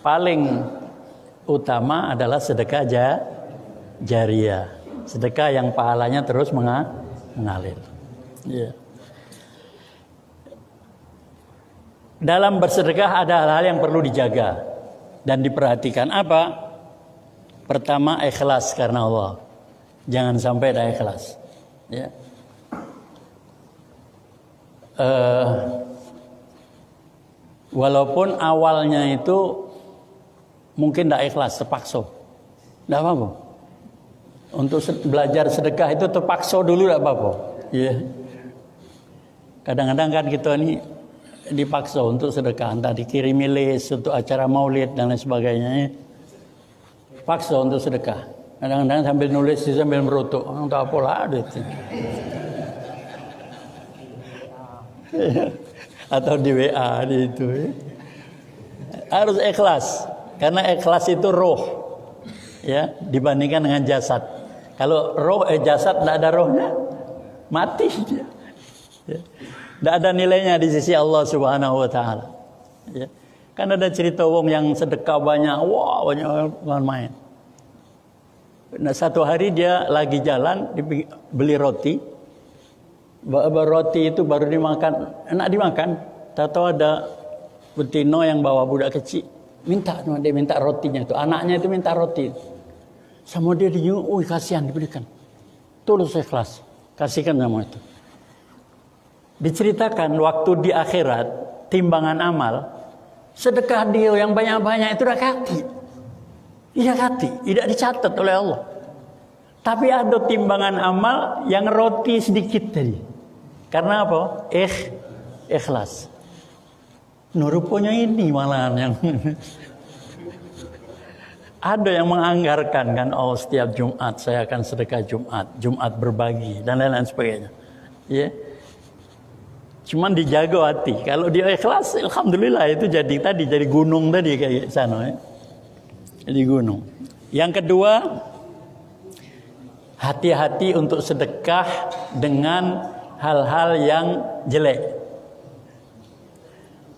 Speaker 1: paling utama adalah sedekah jariyah. Sedekah yang pahalanya terus mengalir. Ya. Dalam bersedekah ada hal-hal yang perlu dijaga dan diperhatikan. Apa? Pertama, ikhlas karena Allah. Jangan sampai ada ikhlas. Ya. Walaupun awalnya itu mungkin tidak ikhlas, terpaksa. Tidak apa-apa. Untuk belajar sedekah itu terpaksa dulu tidak apa-apa. Ya. Kadang-kadang kan kita ini dipaksa untuk sedekah, entah dikirimi list untuk acara maulid dan lain sebagainya. Paksa untuk sedekah. Kadang-kadang sambil nulis sambil merutuk, entah apa lah itu. Atau di WA itu. Harus ikhlas, karena ikhlas itu roh. Ya, dibandingkan dengan jasad. Kalau roh jasad tidak ada rohnya, mati dia. Ya. Tidak ada nilainya di sisi Allah Subhanahu wa taala. Ya. Kan ada cerita wong yang sedekah banyak, wah banyak orang main. Nah, satu hari dia lagi jalan beli roti. Roti itu baru dimakan, enak dimakan. Tahu ada betina yang bawa budak kecil, dia minta rotinya itu, anaknya itu minta roti. Sama dia dinyuruh, kasihan diberikan. Tulus ikhlas, kasihkan sama itu. Diceritakan waktu di akhirat timbangan amal, sedekah dia yang banyak-banyak itu tidak dicatat oleh Allah. Tapi ada timbangan amal yang roti sedikit tadi. Karena apa? Ikhlas. Rupanya ini malahan yang ada yang menganggarkan kan, oh setiap Jumat saya akan sedekah Jumat berbagi dan lain-lain sebagainya. Ya. Cuman dijaga hati. Kalau dia ikhlas, alhamdulillah itu jadi gunung tadi kayak sana ya. Jadi gunung. Yang kedua, hati-hati untuk sedekah dengan hal-hal yang jelek.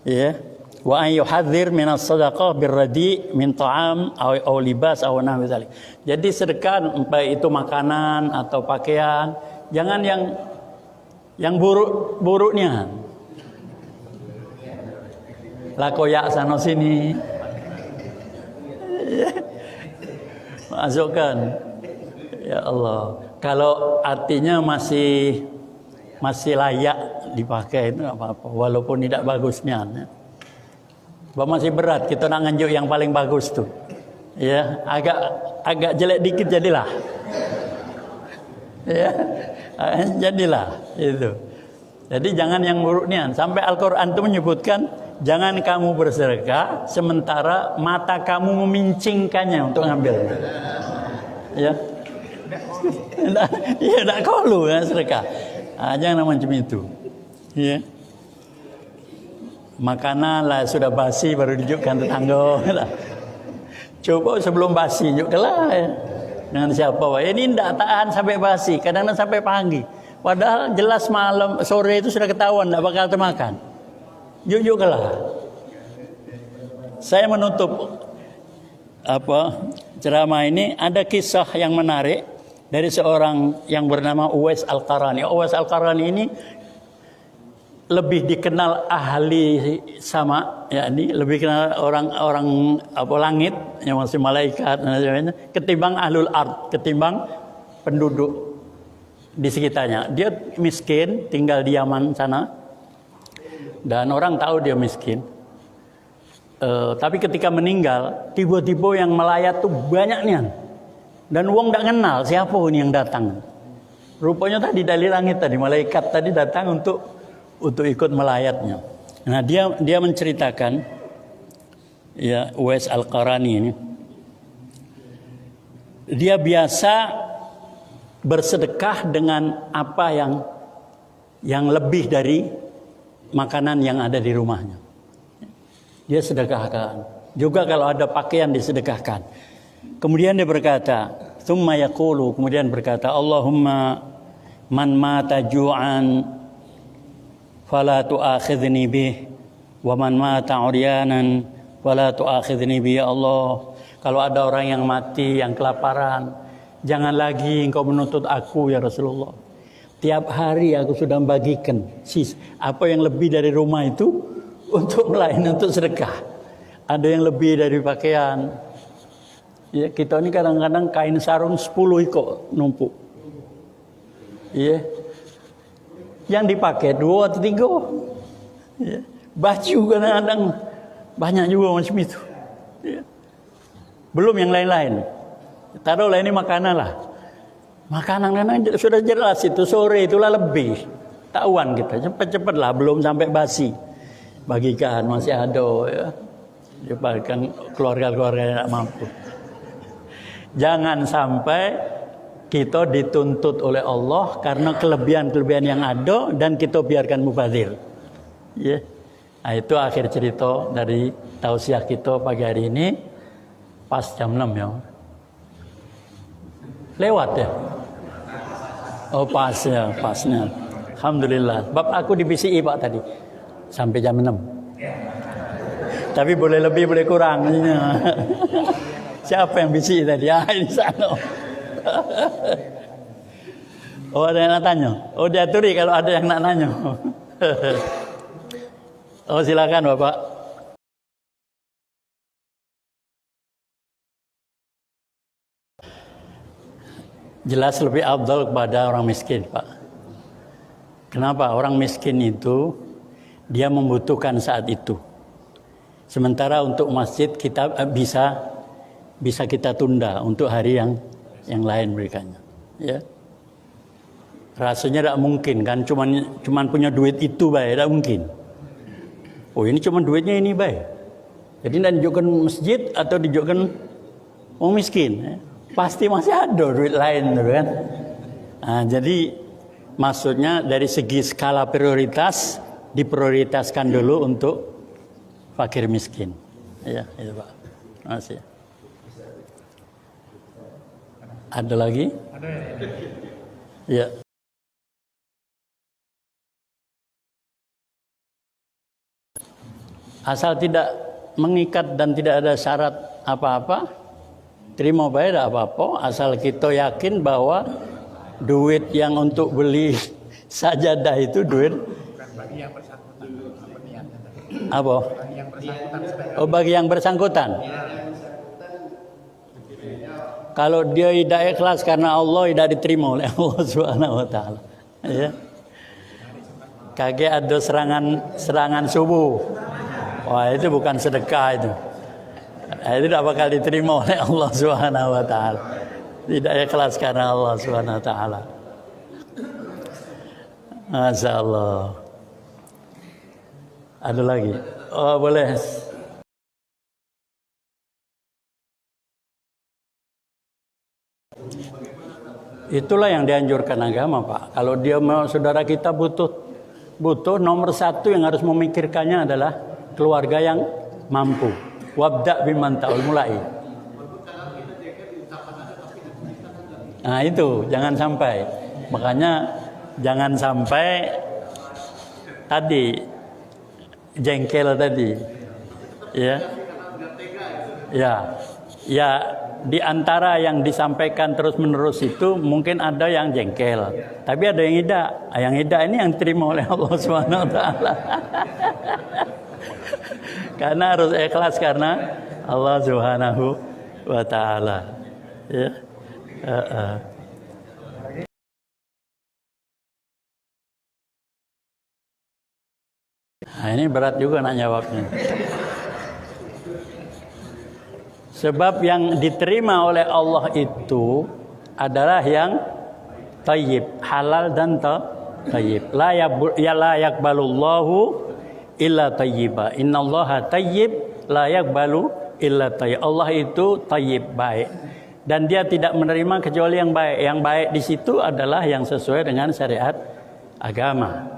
Speaker 1: Ya. wa an yuhadzir min as-sadaqah birradi min ta'am aw libas aw nahwi dzalik. Jadi sedekah baik itu makanan atau pakaian, jangan yang buruk-buruknya. Lakoyak sana sini. Masukkan. Ya Allah. Kalau artinya masih layak dipakai itu enggak apa-apa walaupun tidak bagusnya. Masih berat kita nak nganjuk yang paling bagus tuh. Ya, agak jelek dikit jadilah. Ya. Jadilah itu. Jadi jangan yang buruknya. Sampai Al-Qur'an itu menyebutkan jangan kamu bersedekah sementara mata kamu memincingkannya untuk ngambil. Ya. Ya enggak kalu ya sedekah. Jangan macam itu. Ya. Makanan lah sudah basi baru dijukkan tetangga. Coba sebelum basi juklah ya. Dengan siapa? Ini tidak tahan sampai basi, kadang-kadang sampai pagi. Padahal jelas malam sore itu sudah ketahuan tidak bakal termakan. Jujurlah. Saya menutup ceramah ini ada kisah yang menarik dari seorang yang bernama Uwais Al-Qarani. Uwais Al-Qarani ini lebih dikenal ahli sama, yakni lebih kenal orang-orang langit yang masih malaikat dan sebagainya ketimbang ahlul ard, ketimbang penduduk di sekitarnya. Dia miskin, tinggal di Yaman sana, dan orang tahu dia miskin. Tapi ketika meninggal, tiba-tiba yang melayat tuh banyaknya, dan wong tidak kenal siapa ini yang datang. Rupanya tadi dari langit tadi malaikat tadi datang untuk ikut melayatnya. Nah, dia menceritakan ya Uwais Al-Qarani ini. Dia biasa bersedekah dengan apa yang lebih dari makanan yang ada di rumahnya. Dia sedekahkan. Juga kalau ada pakaian disedekahkan. Kemudian dia berkata, "Tsumma yaqulu", kemudian berkata, "Allahumma man mata ju'an fala tu'akhidhni bih wa man mata 'uryanan fala tu'akhidhni bih." Ya Allah, kalau ada orang yang mati yang kelaparan, jangan lagi engkau menuntut aku ya Rasulullah. Tiap hari aku sudah membagikan apa yang lebih dari rumah itu untuk melayani, untuk sedekah. Ada yang lebih dari pakaian. Ya, kita ini kadang-kadang kain sarung 10 ikut numpuk. Iya. Yang dipakai 2 atau 3. Ya. Baju kadang-kadang banyak juga macam itu. Ya. Belum yang lain-lain. Taruhlah ini makanan lah. Makanan sudah jelas itu sore itulah lebih. Tahuan kita cepat-cepat lah belum sampai basi. Bagikan masih ada ya. Dibagikan keluarga-keluarga yang tidak mampu. Jangan sampai kita dituntut oleh Allah karena kelebihan-kelebihan yang ada dan kita biarkan mubazir. Ya. Nah, itu akhir cerita dari tausiah kita pagi hari ini. Pas jam 6 ya. Lewat ya. Oh pasnya. Alhamdulillah. Sebab aku di BCI Pak tadi sampai jam 6. Tapi boleh lebih boleh kurang. Siapa yang BCI tadi? Ini sana. Oh ada yang nak tanya. Oh diaturi kalau ada yang nak nanya. Oh silakan Bapak. Jelas lebih afdal kepada orang miskin, Pak. Kenapa? Orang miskin itu dia membutuhkan saat itu. Sementara untuk masjid kita bisa kita tunda untuk hari yang lain berikannya. Ya. Rasanya tidak mungkin kan, cuman punya duit itu baik, tidak mungkin. Oh ini cuma duitnya ini baik. Jadi tidak dijualkan masjid atau dijualkan orang miskin. Ya. Pasti masih ada duit lain, kan? Nah, jadi maksudnya dari segi skala prioritas diprioritaskan dulu untuk fakir miskin. Ya, itu Pak. Terima kasih. Ada lagi? Ada. Ya. Asal tidak mengikat dan tidak ada syarat apa-apa, terima baik tidak apa-apa. Asal kita yakin bahwa duit yang untuk beli sajadah itu duit
Speaker 2: bagi yang bersangkutan. Apa niatnya tadi?
Speaker 1: apa?
Speaker 2: Bagi yang bersangkutan.
Speaker 1: Oh, bagi yang bersangkutan. Kalau dia tidak ikhlas karena Allah, tidak diterima oleh Allah Subhanahu wa taala. Ya. Kaget ada serangan subuh. Wah, itu bukan sedekah itu. Itu tidak bakal diterima oleh Allah Subhanahu wa taala. Tidak ikhlas karena Allah Subhanahu wa taala. Masya Allah. Ada lagi? Oh, boleh. Itulah yang dianjurkan agama, Pak. Kalau dia mau, saudara kita butuh nomor satu yang harus memikirkannya adalah keluarga yang mampu. Wabda biman ta'ul, mulai. Nah itu jangan sampai. Makanya jangan sampai tadi jengkel tadi. Ya, di antara yang disampaikan terus-menerus itu mungkin ada yang jengkel, tapi ada yang tidak. Yang tidak ini yang diterima oleh Allah Subhanahu wa taala. Karena harus ikhlas karena Allah Subhanahu wa taala. Ya. Nah, ini berat juga nak jawabnya. Sebab yang diterima oleh Allah itu adalah yang tayyib, halal dan tayyib. La yaqbalullahu illa tayyiba. Innallaha tayyib la yaqbalu illa tayyib. Allah itu tayyib, baik. Dan dia tidak menerima kecuali yang baik. Yang baik di situ adalah yang sesuai dengan syariat agama.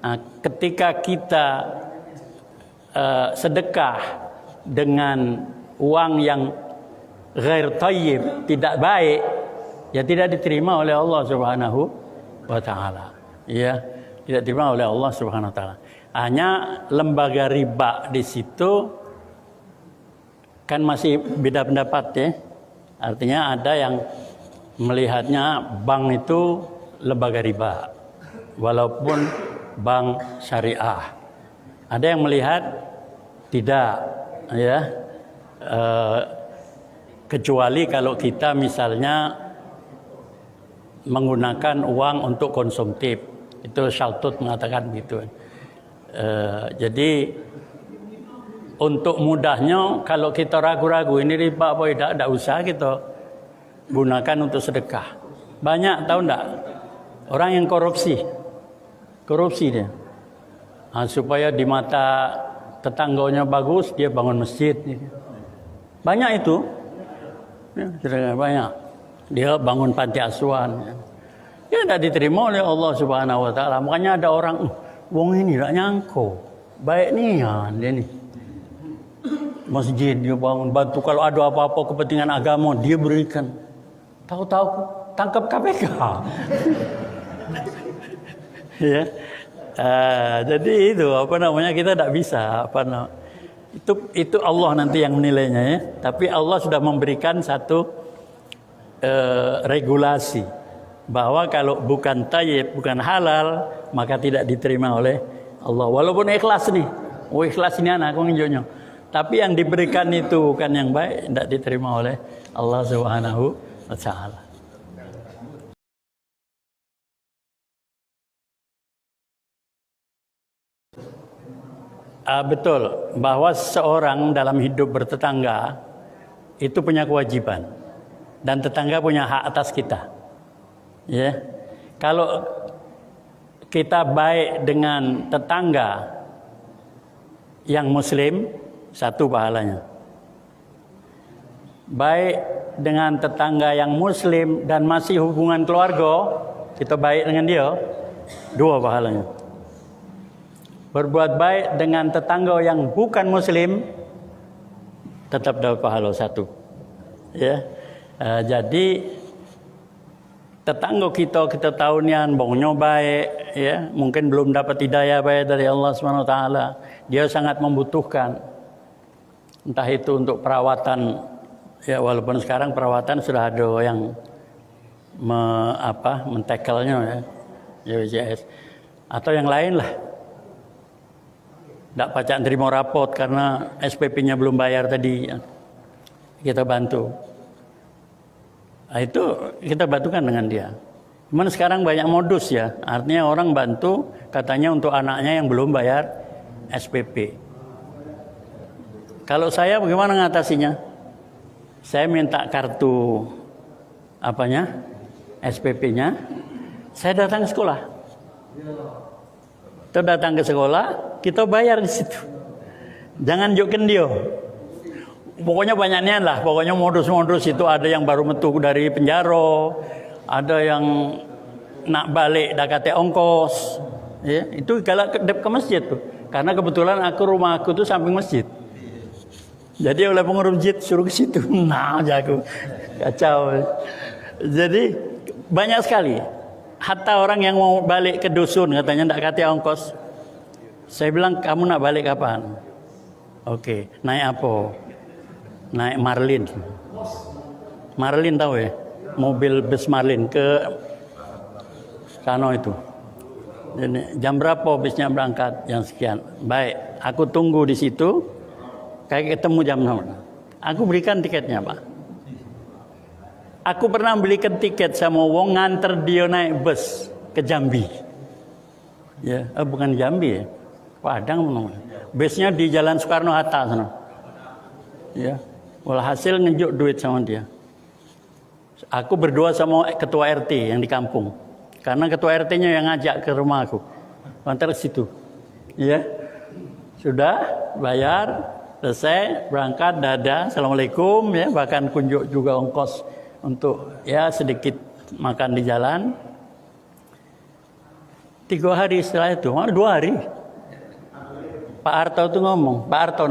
Speaker 1: Nah, ketika kita sedekah dengan uang yang ghair tayyib, tidak baik, ya tidak diterima oleh Allah Subhanahu wa taala. Ya, tidak diterima oleh Allah Subhanahu wa taala. Hanya lembaga riba di situ kan masih beda pendapat ya. Artinya ada yang melihatnya bank itu lembaga riba walaupun bank syariah. Ada yang melihat tidak, ya. Kecuali kalau kita misalnya menggunakan uang untuk konsumtif, itu Syaltut mengatakan begitu. Jadi untuk mudahnya kalau kita ragu-ragu ini riba apa tidak usah kita gunakan untuk sedekah. Banyak tahu enggak orang yang korupsi dia. Supaya di mata tetangganya bagus, dia bangun masjid. Banyak itu, ya, banyak. Dia bangun panti asuhan. Ya tidak diterima oleh Allah Subhanahu wa taala. Makanya ada orang, wong ini tidak nyangko, baik niat dia ni. Masjid dia bangun, bantu kalau ada apa-apa kepentingan agama dia berikan. Tahu-tahu tangkap KPK. Ya. Jadi itu kita tidak bisa itu Allah nanti yang menilainya ya. Tapi Allah sudah memberikan satu regulasi bahwa kalau bukan tayyib, bukan halal, maka tidak diterima oleh Allah. Walaupun ikhlas nih, ikhlas ini anak aku nginjonya. Tapi yang diberikan itu bukan yang baik, tidak diterima oleh Allah Subhanahu wa taala. Betul bahwa seorang dalam hidup bertetangga itu punya kewajiban dan tetangga punya hak atas kita. Ya, kalau kita baik dengan tetangga yang Muslim, satu pahalanya. Baik dengan tetangga yang Muslim dan masih hubungan keluarga, kita baik dengan dia, dua pahalanya. Berbuat baik dengan tetangga yang bukan Muslim, tetap dapat pahala satu. Ya, jadi tetangga kita tahu nian bongnya baik, ya, mungkin belum dapat hidayah dari Allah Subhanahu wa taala. Dia sangat membutuhkan entah itu untuk perawatan, ya walaupun sekarang perawatan sudah ada yang mentekelnya ya BPJS atau yang lain lah. Tidak pacak terima rapot karena SPP-nya belum bayar tadi, kita bantu. Nah, itu kita bantukan dengan dia. Cuman sekarang banyak modus ya, artinya orang bantu katanya untuk anaknya yang belum bayar SPP. Kalau saya bagaimana ngatasinya? Saya minta kartu SPP-nya, saya datang ke sekolah. Kita datang ke sekolah, kita bayar di situ. Jangan jokin dia. Pokoknya banyaknya lah, pokoknya modus-modus itu ada yang baru metu dari penjara, ada yang nak balik dah kate ongkos. Ya, itu kalau ke masjid tuh. Karena kebetulan rumah aku tuh samping masjid. Jadi oleh pengurus masjid suruh ke situ. Nah, jago. Kacau. Jadi banyak sekali. Hatta orang yang mau balik ke dusun katanya ndak kate ongkos. Saya bilang kamu nak balik kapan? Oke, naik apa? Naik Marlin. Marlin tahu ya? Mobil bus Marlin ke sana itu. Jadi, jam berapa bisnya berangkat? Jam sekian. Baik, aku tunggu di situ. Kayak ketemu jam 6. Aku berikan tiketnya, Pak. Aku pernah belikan tiket sama wong nganter dia naik bus ke Jambi. Ya, bukan Jambi ya. Padang namanya. Busnya di Jalan Soekarno Hatta sana. Ya. Walhasil ngejuk duit sama dia. Aku berdua sama ketua RT yang di kampung. Karena ketua RT-nya yang ngajak ke rumah aku. Antar ke situ. Ya. Sudah bayar, selesai, berangkat, dadah, assalamualaikum ya, bahkan kunjuk juga ongkos untuk ya sedikit makan di jalan. 3 hari setelah itu, 2 hari. Pak Harto itu ngomong, Pak Harto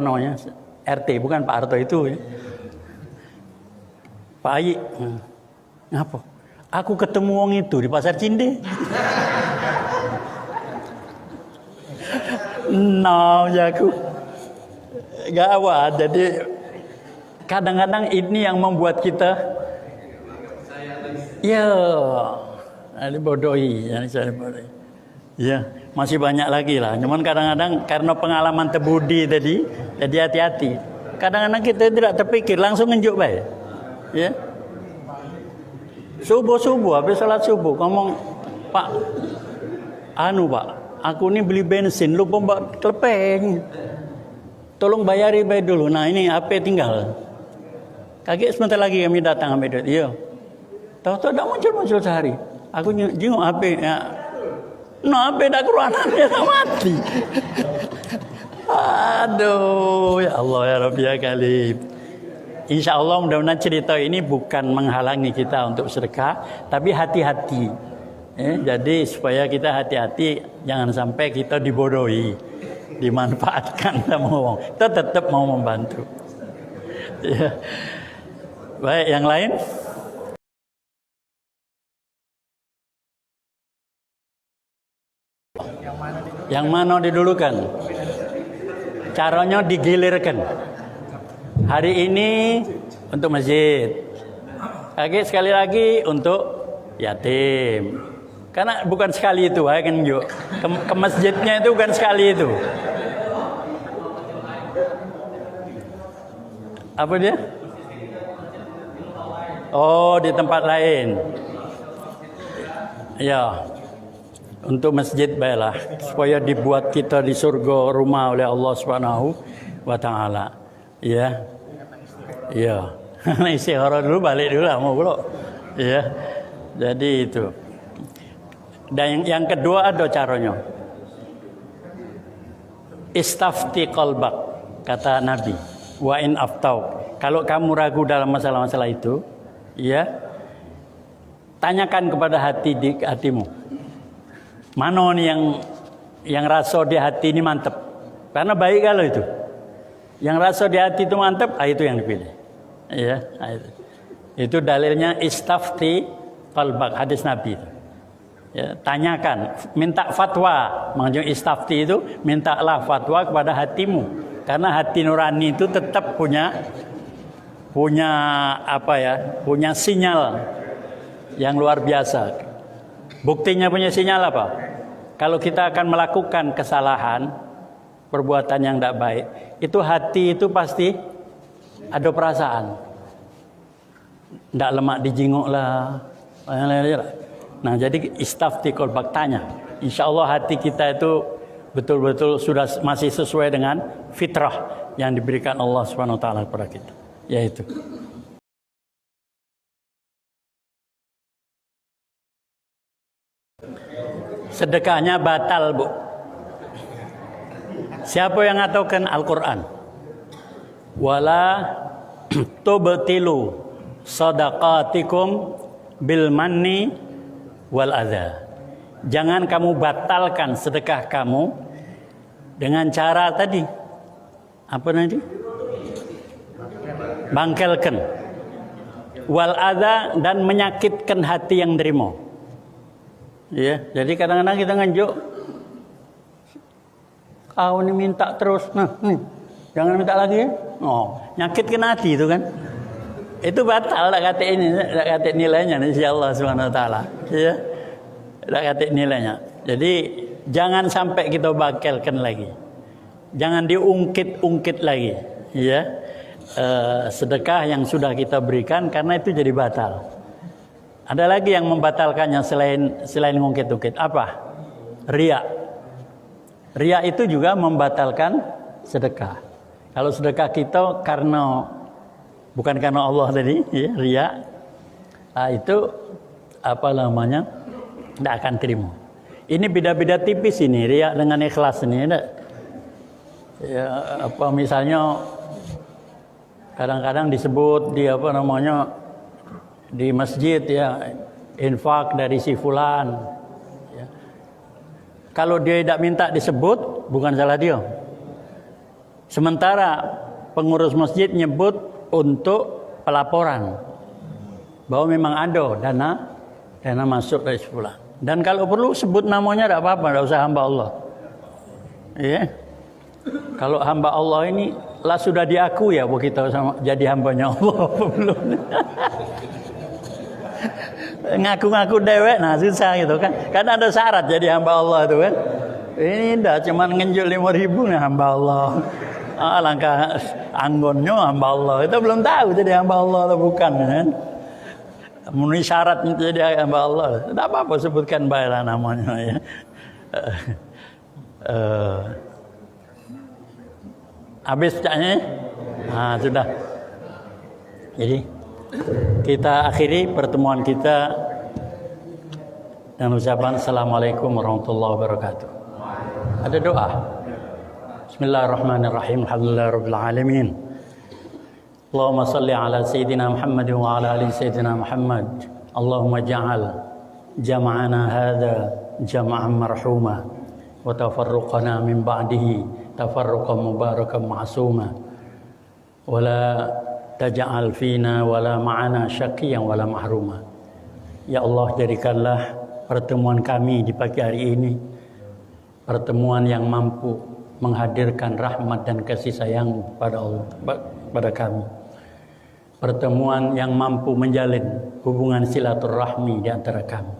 Speaker 1: namanya RT, bukan Pak Harto itu ya. Pak Ayi, ngapa? Aku ketemu wong itu di Pasar Cinde. No, jago. Gawat. Jadi kadang-kadang ini yang membuat kita dibodohi. Ya, masih banyak lagi lah. Cuman kadang-kadang karena pengalaman tebudi tadi, jadi hati-hati. Kadang-kadang kita tidak terpikir, langsung nunjuk baik. Ya. Subuh habis salat subuh ngomong, Pak, aku ini beli bensin, lupa mbak kelepeng. Tolong bayari baik dulu. Nah ini HP tinggal. Kaget sebentar lagi kami datang ambil duit. Iya. Tahu-tahu dah muncul sehari. Aku jenguk HP. Ya. No HP dah keruanan dia dah mati. Aduh, ya Allah ya Rabbi ya Kalim. Insya Allah mudah-mudahan cerita ini bukan menghalangi kita untuk sedekah, tapi hati-hati. Jadi supaya kita hati-hati, jangan sampai kita dibodohi, dimanfaatkan sama orang. Kita tetap mau membantu. Ya. Baik, yang lain? Yang mana didulukan? Caranya digilirkan. Hari ini untuk masjid. Sekali lagi untuk yatim. Karena bukan sekali itu, kan yuk. Ke masjidnya itu bukan sekali itu. Apa dia? Oh, di tempat lain. Ya. Untuk masjid baiklah, supaya dibuat kita di surga rumah oleh Allah Subhanahu wa taala. Ya. Ya. Istihara dulu, balik dulu lah mau pula. Ya. Jadi itu. Dan yang kedua ada caranya. Istafti qalbak, kata Nabi. Wa in aftau. Kalau kamu ragu dalam masalah-masalah itu, ya, tanyakan kepada hatimu. Mana nih yang rasa di hati ini mantap? Karena baik kalau itu. Yang rasa di hati itu mantap, itu yang dipilih. Ya, itu dalilnya istafti qalbak, hadis Nabi itu. Ya, tanyakan, minta fatwa. Maksudnya istafti itu mintalah fatwa kepada hatimu, karena hati nurani itu tetap punya apa ya? Punya sinyal yang luar biasa. Buktinya punya sinyal apa? Kalau kita akan melakukan kesalahan, perbuatan yang tidak baik, itu hati itu pasti ada perasaan. Tidak lemak dijinguk lah. Nah, jadi istafti qalbak, tanya. Insya Allah hati kita itu betul-betul sudah masih sesuai dengan fitrah yang diberikan Allah Subhanahu wa taala kepada kita, yaitu sedekahnya batal, Bu. Siapa yang ngatakan Al-Qur'an? Wala tubtilu sadaqatikum bil manni wal adha. Jangan kamu batalkan sedekah kamu dengan cara tadi. Apa nanti? Bangkelkan. Wal adha, dan menyakitkan hati yang nerima. Ya, jadi kadang-kadang kita nganjuk, kau ini minta terus, nah nih, jangan minta lagi ya. Oh, nyakitkan hati itu kan. Itu batal, tak kata ini, tak kata nilainya insyaallah subhanahu wa taala. Ya. Tak kata nilainya. Jadi jangan sampai kita bakelkan lagi. Jangan diungkit-ungkit lagi, ya. Sedekah yang sudah kita berikan, karena itu jadi batal. Ada lagi yang membatalkannya selain ngungkit-ungkit. Apa? Riya. Riya itu juga membatalkan sedekah. Kalau sedekah kita bukan karena Allah tadi, ya, riya, itu apa namanya? Tidak akan terima. Ini beda-beda tipis ini, riya dengan ikhlas ini. Ya, apa misalnya kadang-kadang disebut di apa namanya di masjid, ya, infak dari si fulan. Ya. Kalau dia tidak minta disebut, bukan salah dia. Sementara pengurus masjid nyebut untuk pelaporan bahwa memang ada dana masuk dari si fulan. Dan kalau perlu sebut namanya tidak apa-apa, tidak usah hamba Allah. Ya. Kalau hamba Allah ini lah sudah diakui ya bahwa kita sama jadi hambanya Allah belum. Ngaku-ngaku dewek, nah susah gitu kan. Karena ada syarat jadi hamba Allah itu kan. Ini dah cuma ngenjuk 5.000 nih hamba Allah. Langkah anggonnya hamba Allah. Kita belum tahu jadi hamba Allah atau bukan kan. Memenuhi syarat jadi hamba Allah. Tidak apa-apa sebutkan baiklah namanya ya. Habis caknya? Nah, sudah. Jadi kita akhiri pertemuan kita dengan ucapan Assalamualaikum warahmatullahi wabarakatuh. Ada doa. Bismillahirrahmanirrahim. Alhamdulillahirabbil alamin. Allahumma salli ala sayyidina Muhammad wa ala ali sayyidina Muhammad. Allahumma ja'al jam'ana hadza jam'an marhuma wa tafarruqana min ba'dihi tafarruqan mubarakan ma'suma wa la taj'al fina wa la ma'ana syaqiyan wa la mahruma. Ya Allah, jadikanlah pertemuan kami di pagi hari ini pertemuan yang mampu menghadirkan rahmat dan kasih sayang pada Allah, pada kami. Pertemuan yang mampu menjalin hubungan silaturahmi di antara kami.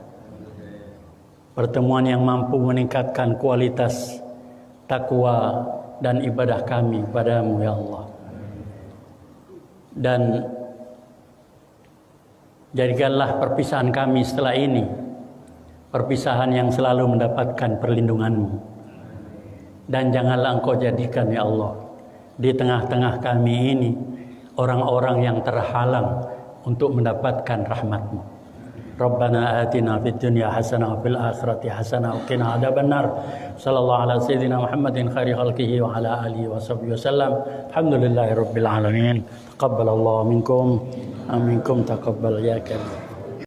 Speaker 1: Pertemuan yang mampu meningkatkan kualitas takwa dan ibadah kami padamu ya Allah. Dan jadikanlah perpisahan kami setelah ini perpisahan yang selalu mendapatkan perlindungan-Mu. Dan janganlah Engkau jadikan ya Allah di tengah-tengah kami ini orang-orang yang terhalang untuk mendapatkan rahmat-Mu. Rabbana atina fid dunya hasanah wa fil akhirati hasanah wa qina adzabannar. Sallallahu ala sayyidina Muhammadin khairi khalqihi wa ala alihi wa sahbihi wasallam. Alhamdulillahirabbil alamin. Taqabbalallahu minkum. Aminkum taqabbal ya karim.